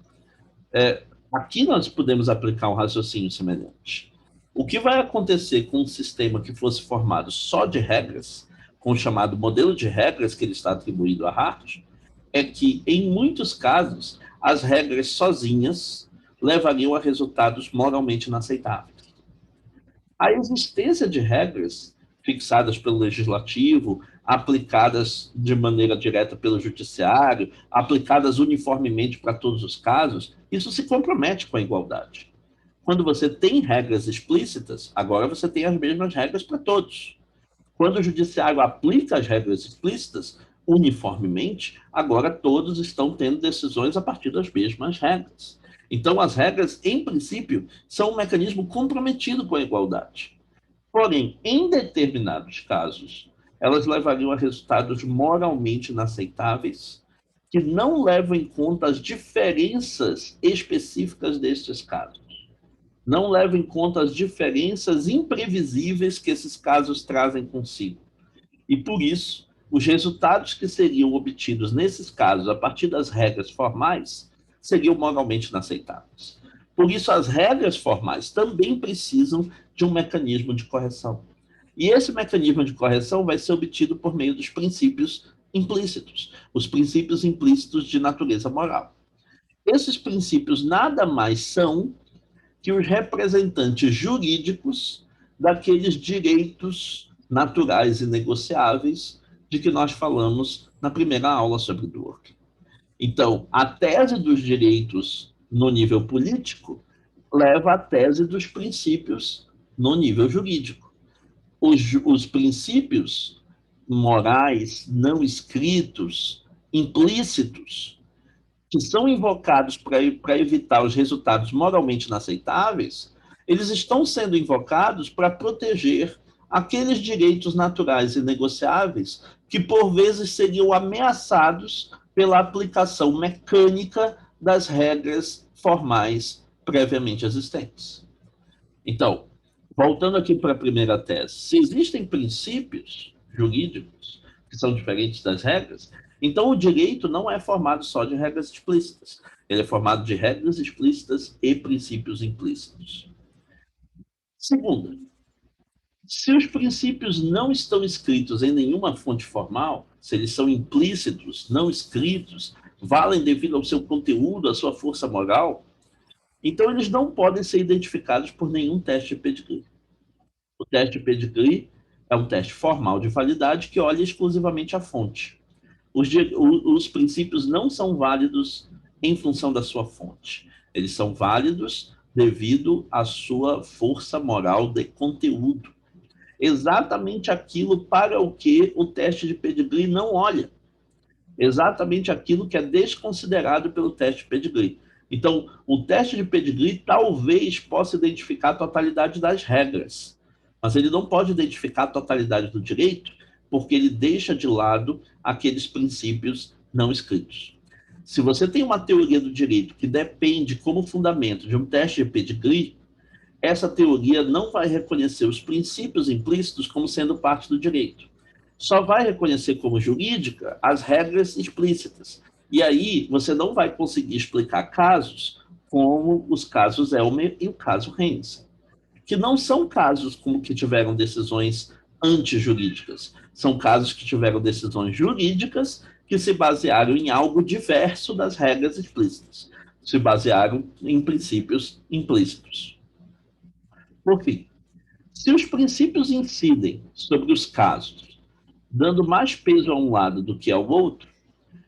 Aqui nós podemos aplicar um raciocínio semelhante. O que vai acontecer com um sistema que fosse formado só de regras, com o chamado modelo de regras que ele está atribuído a Hart, é que, em muitos casos, as regras sozinhas levariam a resultados moralmente inaceitáveis. A existência de regras fixadas pelo legislativo, aplicadas de maneira direta pelo judiciário, aplicadas uniformemente para todos os casos, isso se compromete com a igualdade. Quando você tem regras explícitas, agora você tem as mesmas regras para todos. Quando o judiciário aplica as regras explícitas uniformemente, agora todos estão tendo decisões a partir das mesmas regras. Então, as regras, em princípio, são um mecanismo comprometido com a igualdade. Porém, em determinados casos, elas levariam a resultados moralmente inaceitáveis, que não levam em conta as diferenças específicas destes casos. Não levam em conta as diferenças imprevisíveis que esses casos trazem consigo. E, por isso, os resultados que seriam obtidos nesses casos, a partir das regras formais, seriam moralmente inaceitáveis. Por isso, as regras formais também precisam de um mecanismo de correção. E esse mecanismo de correção vai ser obtido por meio dos princípios implícitos, os princípios implícitos de natureza moral. Esses princípios nada mais são que os representantes jurídicos daqueles direitos naturais e negociáveis de que nós falamos na primeira aula sobre Durkheim. Então, a tese dos direitos no nível político leva à tese dos princípios no nível jurídico. Os princípios morais não escritos, implícitos, que são invocados para evitar os resultados moralmente inaceitáveis, eles estão sendo invocados para proteger aqueles direitos naturais e negociáveis que, por vezes, seriam ameaçados pela aplicação mecânica das regras formais previamente existentes. Então, voltando aqui para a primeira tese, se existem princípios jurídicos que são diferentes das regras, então o direito não é formado só de regras explícitas, ele é formado de regras explícitas e princípios implícitos. Segunda, se os princípios não estão escritos em nenhuma fonte formal, se eles são implícitos, não escritos, valem devido ao seu conteúdo, à sua força moral, então eles não podem ser identificados por nenhum teste de pedigree. O teste de pedigree é um teste formal de validade que olha exclusivamente a fonte. Os princípios não são válidos em função da sua fonte. Eles são válidos devido à sua força moral de conteúdo. Exatamente aquilo para o que o teste de pedigree não olha. Exatamente aquilo que é desconsiderado pelo teste de pedigree. Então, o teste de pedigree talvez possa identificar a totalidade das regras, mas ele não pode identificar a totalidade do direito, porque ele deixa de lado aqueles princípios não escritos. Se você tem uma teoria do direito que depende como fundamento de um teste de pedigree, essa teoria não vai reconhecer os princípios implícitos como sendo parte do direito. Só vai reconhecer como jurídica as regras explícitas. E aí você não vai conseguir explicar casos como os casos Elmer e o caso Heinz, que não são casos como que tiveram decisões antijurídicas. São casos que tiveram decisões jurídicas que se basearam em algo diverso das regras explícitas. Se basearam em princípios implícitos. Por fim, se os princípios incidem sobre os casos dando mais peso a um lado do que ao outro,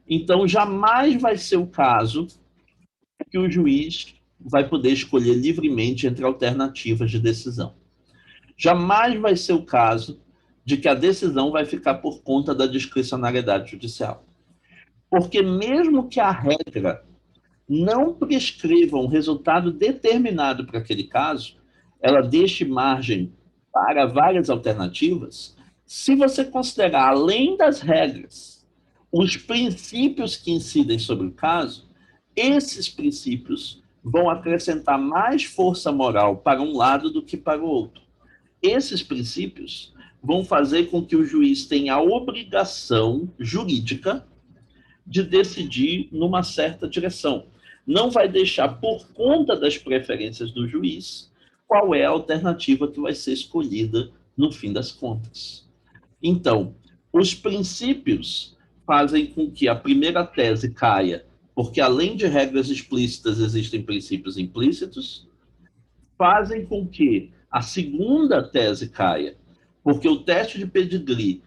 então jamais vai ser o caso que o juiz vai poder escolher livremente entre alternativas de decisão. Jamais vai ser o caso de que a decisão vai ficar por conta da discricionariedade judicial. Porque mesmo que a regra não prescreva um resultado determinado para aquele caso, ela deixe margem para várias alternativas. Se você considerar, além das regras, os princípios que incidem sobre o caso, esses princípios vão acrescentar mais força moral para um lado do que para o outro. Esses princípios vão fazer com que o juiz tenha a obrigação jurídica de decidir numa certa direção. Não vai deixar por conta das preferências do juiz qual é a alternativa que vai ser escolhida no fim das contas. Então, os princípios fazem com que a primeira tese caia, porque além de regras explícitas existem princípios implícitos, fazem com que a segunda tese caia, porque o teste de pedigree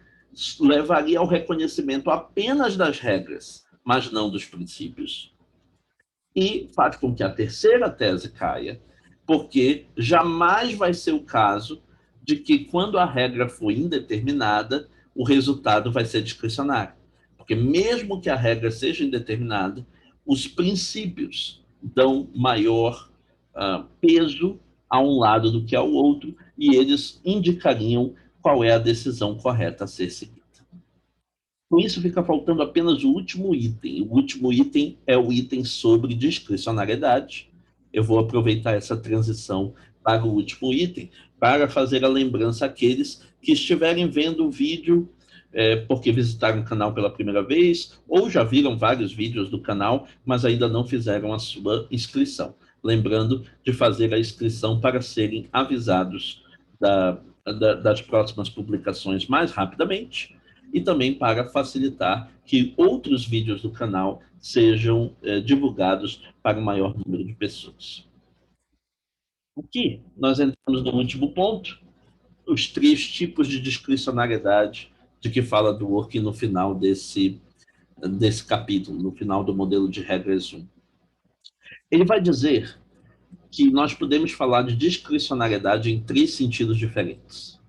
levaria ao reconhecimento apenas das regras, mas não dos princípios, e faz com que a terceira tese caia, porque jamais vai ser o caso de que, quando a regra for indeterminada, o resultado vai ser discricionário. Porque mesmo que a regra seja indeterminada, os princípios dão maior peso a um lado do que ao outro, e eles indicariam qual é a decisão correta a ser seguida. Com isso, fica faltando apenas o último item. O último item é o item sobre discricionariedade. Eu vou aproveitar essa transição para o último item, para fazer a lembrança àqueles que estiverem vendo o vídeo porque visitaram o canal pela primeira vez, ou já viram vários vídeos do canal, mas ainda não fizeram a sua inscrição. Lembrando de fazer a inscrição para serem avisados das próximas publicações mais rapidamente, e também para facilitar que outros vídeos do canal sejam divulgados para o maior número de pessoas. Aqui, nós entramos no último ponto, os 3 tipos de discricionariedade de que fala Dworkin no final desse capítulo, no final do modelo de regras 1. Ele vai dizer que nós podemos falar de discricionariedade em 3 sentidos diferentes.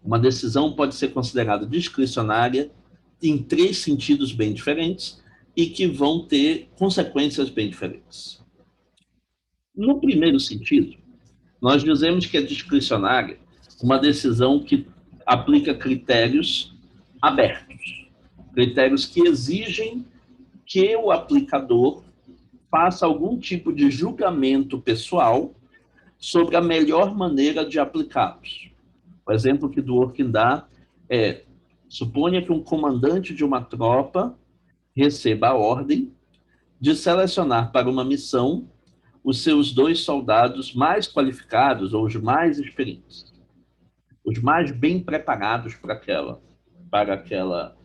Uma decisão pode ser considerada discricionária em 3 sentidos bem diferentes e que vão ter consequências bem diferentes. No primeiro sentido, nós dizemos que é discricionária uma decisão que aplica critérios abertos, critérios que exigem que o aplicador faça algum tipo de julgamento pessoal sobre a melhor maneira de aplicá-los. O exemplo que Dworkin dá é: suponha que um comandante de uma tropa receba a ordem de selecionar para uma missão os seus 2 soldados mais qualificados ou os mais experientes, os mais bem preparados para aquela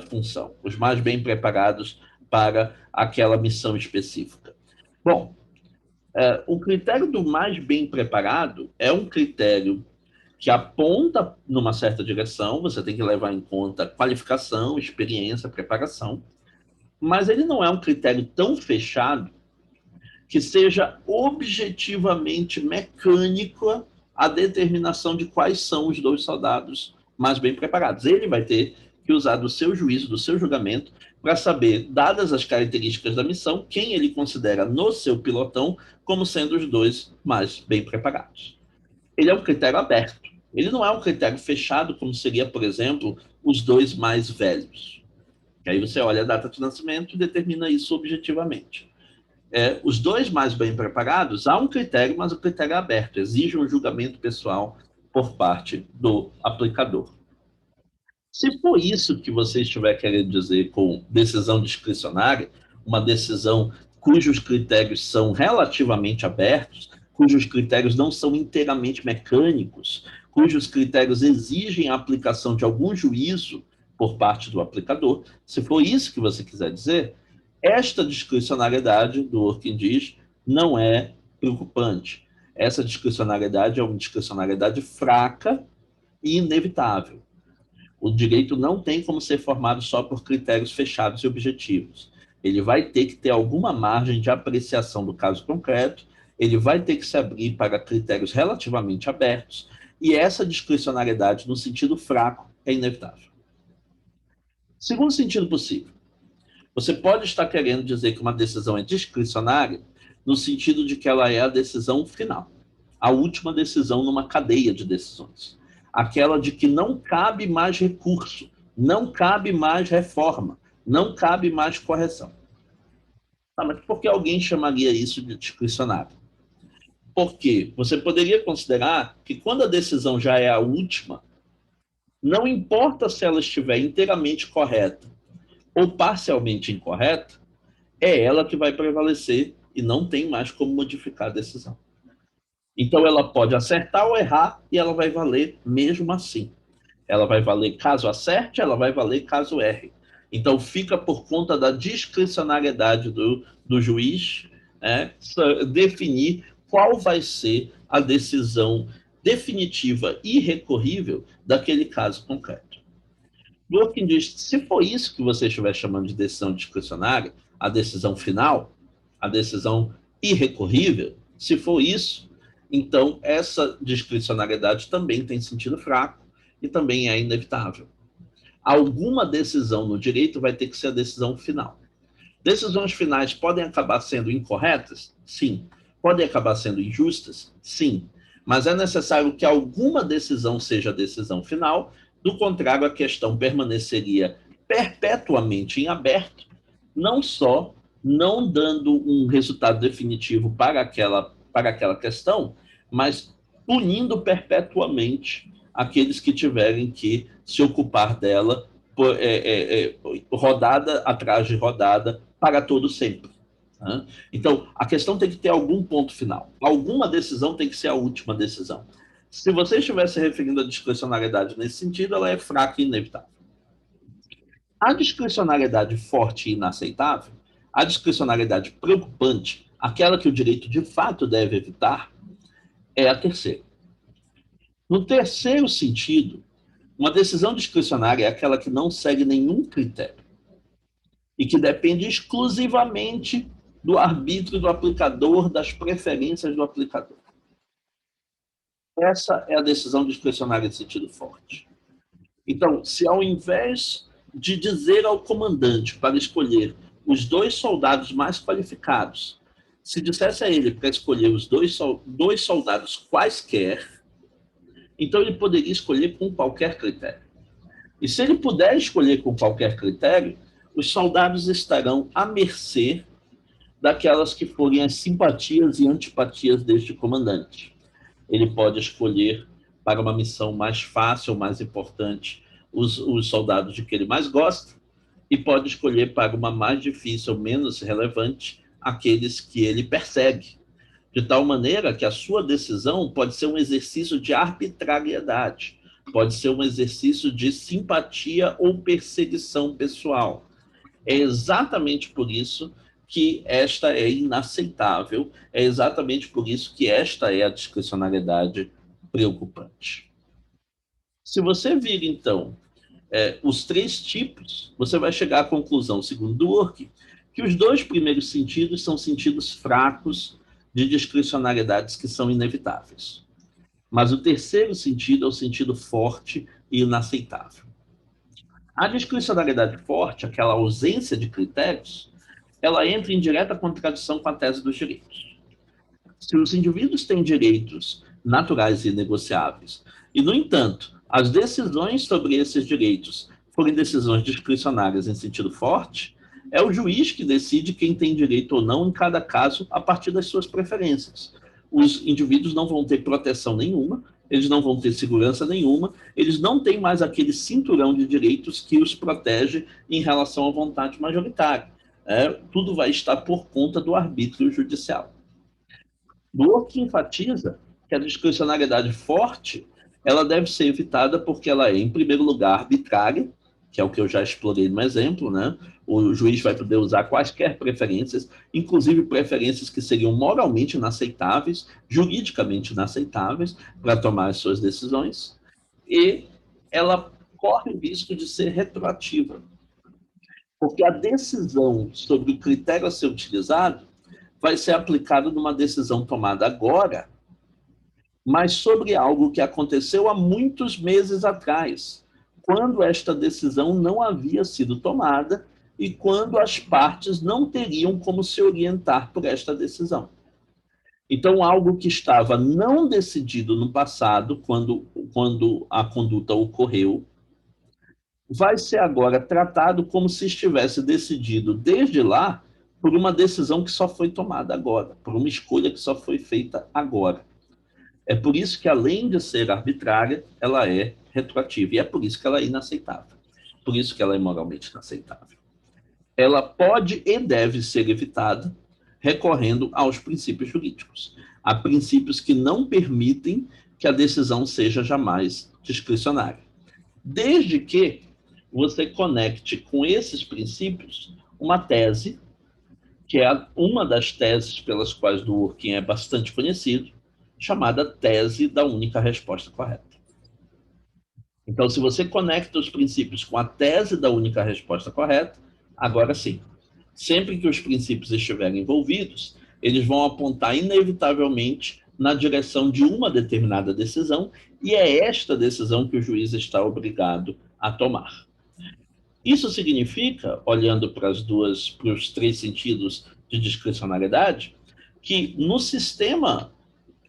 função, os mais bem preparados para aquela missão específica. Bom, o critério do mais bem preparado é um critério que aponta numa certa direção, você tem que levar em conta qualificação, experiência, preparação, mas ele não é um critério tão fechado que seja objetivamente mecânico a determinação de quais são os 2 soldados mais bem preparados. Ele vai ter que usar do seu juízo, do seu julgamento, para saber, dadas as características da missão, quem ele considera no seu pilotão como sendo os 2 mais bem preparados. Ele é um critério aberto. Ele não é um critério fechado, como seria, por exemplo, os 2 mais velhos. E aí você olha a data de nascimento e determina isso objetivamente. Os 2 mais bem preparados, há um critério, mas o critério é aberto, exige um julgamento pessoal por parte do aplicador. Se for isso que você estiver querendo dizer com decisão discricionária, uma decisão cujos critérios são relativamente abertos, cujos critérios não são inteiramente mecânicos, cujos critérios exigem a aplicação de algum juízo por parte do aplicador, se for isso que você quiser dizer, esta discricionariedade, Dworkin diz, não é preocupante. Essa discricionariedade é uma discricionariedade fraca e inevitável. O direito não tem como ser formado só por critérios fechados e objetivos. Ele vai ter que ter alguma margem de apreciação do caso concreto, ele vai ter que se abrir para critérios relativamente abertos, e essa discricionariedade, no sentido fraco, é inevitável. Segundo sentido possível, você pode estar querendo dizer que uma decisão é discricionária no sentido de que ela é a decisão final, a última decisão numa cadeia de decisões. Aquela de que não cabe mais recurso, não cabe mais reforma, não cabe mais correção. Ah, mas por que alguém chamaria isso de discricionário? Porque você poderia considerar que quando a decisão já é a última, não importa se ela estiver inteiramente correta ou parcialmente incorreta, é ela que vai prevalecer e não tem mais como modificar a decisão. Então ela pode acertar ou errar e ela vai valer mesmo assim. Ela vai valer caso acerte, ela vai valer caso erre. Então fica por conta da discricionariedade do juiz definir qual vai ser a decisão definitiva e irrecorrível daquele caso concreto. Dworkin diz, se for isso que você estiver chamando de decisão discricionária, a decisão final, a decisão irrecorrível, se for isso, então essa discricionariedade também tem sentido fraco e também é inevitável. Alguma decisão no direito vai ter que ser a decisão final. Decisões finais podem acabar sendo incorretas? Sim. Podem acabar sendo injustas? Sim. Mas é necessário que alguma decisão seja a decisão final, do contrário, a questão permaneceria perpetuamente em aberto, não só não dando um resultado definitivo para aquela questão, mas punindo perpetuamente aqueles que tiverem que se ocupar dela rodada atrás de rodada para todo sempre. Né? Então, a questão tem que ter algum ponto final. Alguma decisão tem que ser a última decisão. Se você estiver se referindo à discricionariedade nesse sentido, ela é fraca e inevitável. A discricionariedade forte e inaceitável, a discricionariedade preocupante, aquela que o direito de fato deve evitar, é a terceira. No terceiro sentido, uma decisão discricionária é aquela que não segue nenhum critério e que depende exclusivamente do arbítrio do aplicador, das preferências do aplicador. Essa é a decisão discricionária de sentido forte. Então, se ao invés de dizer ao comandante para escolher os 2 soldados mais qualificados, se dissesse a ele para escolher os dois soldados quaisquer, então ele poderia escolher com qualquer critério. E se ele puder escolher com qualquer critério, os soldados estarão à mercê daquelas que forem as simpatias e antipatias deste comandante. Ele pode escolher para uma missão mais fácil, mais importante, os soldados de que ele mais gosta, e pode escolher para uma mais difícil, menos relevante, aqueles que ele persegue. De tal maneira que a sua decisão pode ser um exercício de arbitrariedade, pode ser um exercício de simpatia ou perseguição pessoal. É exatamente por isso que esta é inaceitável, é exatamente por isso que esta é a discricionariedade preocupante. Se você vir, então, os 3 tipos, você vai chegar à conclusão, segundo Dworkin, que os 2 primeiros sentidos são sentidos fracos de discricionariedades que são inevitáveis. Mas o terceiro sentido é o sentido forte e inaceitável. A discricionariedade forte, aquela ausência de critérios, ela entra em direta contradição com a tese dos direitos. Se os indivíduos têm direitos naturais e inegociáveis, e, no entanto, as decisões sobre esses direitos forem decisões discricionárias em sentido forte, é o juiz que decide quem tem direito ou não em cada caso a partir das suas preferências. Os indivíduos não vão ter proteção nenhuma, eles não vão ter segurança nenhuma, eles não têm mais aquele cinturão de direitos que os protege em relação à vontade majoritária. Tudo vai estar por conta do arbítrio judicial. Dworkin enfatiza que a discricionariedade forte ela deve ser evitada porque ela é, em primeiro lugar, arbitrária, que é o que eu já explorei no exemplo, né? O juiz vai poder usar quaisquer preferências, inclusive preferências que seriam moralmente inaceitáveis, juridicamente inaceitáveis, para tomar as suas decisões, e ela corre o risco de ser retroativa, porque a decisão sobre o critério a ser utilizado vai ser aplicada numa decisão tomada agora, mas sobre algo que aconteceu há muitos meses atrás, quando esta decisão não havia sido tomada e quando as partes não teriam como se orientar por esta decisão. Então, algo que estava não decidido no passado, quando a conduta ocorreu, vai ser agora tratado como se estivesse decidido desde lá por uma decisão que só foi tomada agora, por uma escolha que só foi feita agora. É por isso que, além de ser arbitrária, ela é retroativa. E é por isso que ela é inaceitável. Por isso que ela é moralmente inaceitável. Ela pode e deve ser evitada recorrendo aos princípios jurídicos. Há princípios que não permitem que a decisão seja jamais discricionária. Desde que você conecte com esses princípios uma tese, que é uma das teses pelas quais Dworkin é bastante conhecido, chamada tese da única resposta correta. Então, se você conecta os princípios com a tese da única resposta correta, agora sim, sempre que os princípios estiverem envolvidos, eles vão apontar inevitavelmente na direção de uma determinada decisão, e é esta decisão que o juiz está obrigado a tomar. Isso significa, olhando para os três sentidos de discricionariedade, que no sistema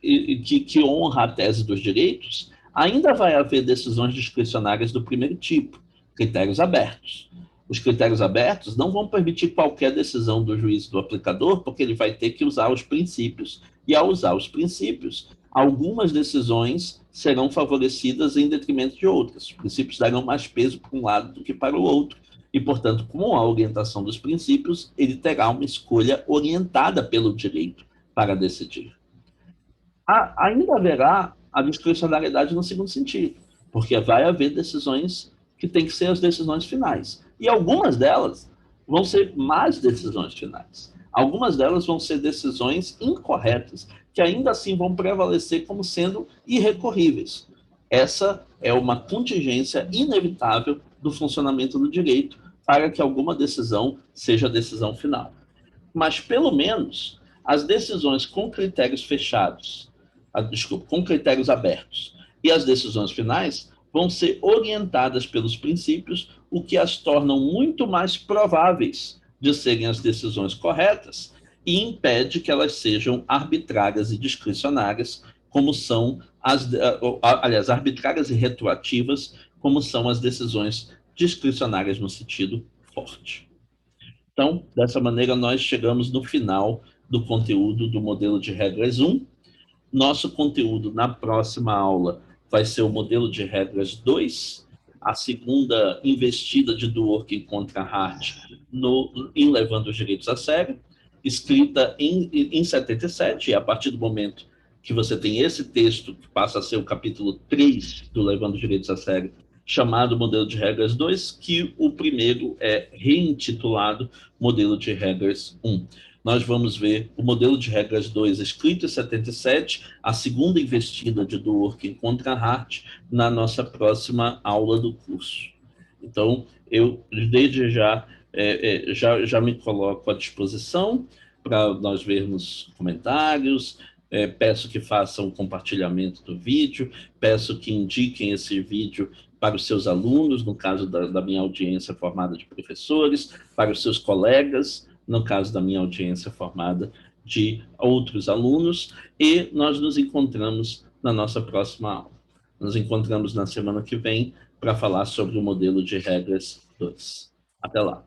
que honra a tese dos direitos, ainda vai haver decisões discricionárias do primeiro tipo, critérios abertos. Os critérios abertos não vão permitir qualquer decisão do juiz do aplicador, porque ele vai ter que usar os princípios. E ao usar os princípios, algumas decisões serão favorecidas em detrimento de outras. Os princípios darão mais peso para um lado do que para o outro. E, portanto, com a orientação dos princípios, ele terá uma escolha orientada pelo direito para decidir. Ainda haverá a discricionariedade no segundo sentido, porque vai haver decisões que têm que ser as decisões finais. E algumas delas vão ser más decisões finais. Algumas delas vão ser decisões incorretas, que ainda assim vão prevalecer como sendo irrecorríveis. Essa é uma contingência inevitável do funcionamento do direito para que alguma decisão seja a decisão final. Mas, pelo menos, as decisões com critérios fechados, com critérios abertos, e as decisões finais vão ser orientadas pelos princípios, o que as tornam muito mais prováveis de serem as decisões corretas e impede que elas sejam arbitrárias e discricionárias, como são aliás, arbitrárias e retroativas, como são as decisões discricionárias no sentido forte. Então, dessa maneira, nós chegamos no final do conteúdo do modelo de regras 1. Nosso conteúdo na próxima aula vai ser o modelo de regras 2, a segunda investida de Dworkin contra Hart em Levando os Direitos a Sério, escrita em 77, e a partir do momento que você tem esse texto, que passa a ser o capítulo 3 do Levando os Direitos a Sério, chamado Modelo de Regras 2, que o primeiro é reintitulado Modelo de Regras 1. Nós vamos ver o modelo de regras 2 escrito em 77, a segunda investida de Dworkin contra Hart, na nossa próxima aula do curso. Então, eu, desde já me coloco à disposição para nós vermos comentários, peço que façam compartilhamento do vídeo, peço que indiquem esse vídeo para os seus alunos, no caso da minha audiência formada de professores, para os seus colegas, no caso da minha audiência formada de outros alunos, e nós nos encontramos na nossa próxima aula. Nos encontramos na semana que vem para falar sobre o modelo de regras 2. Até lá.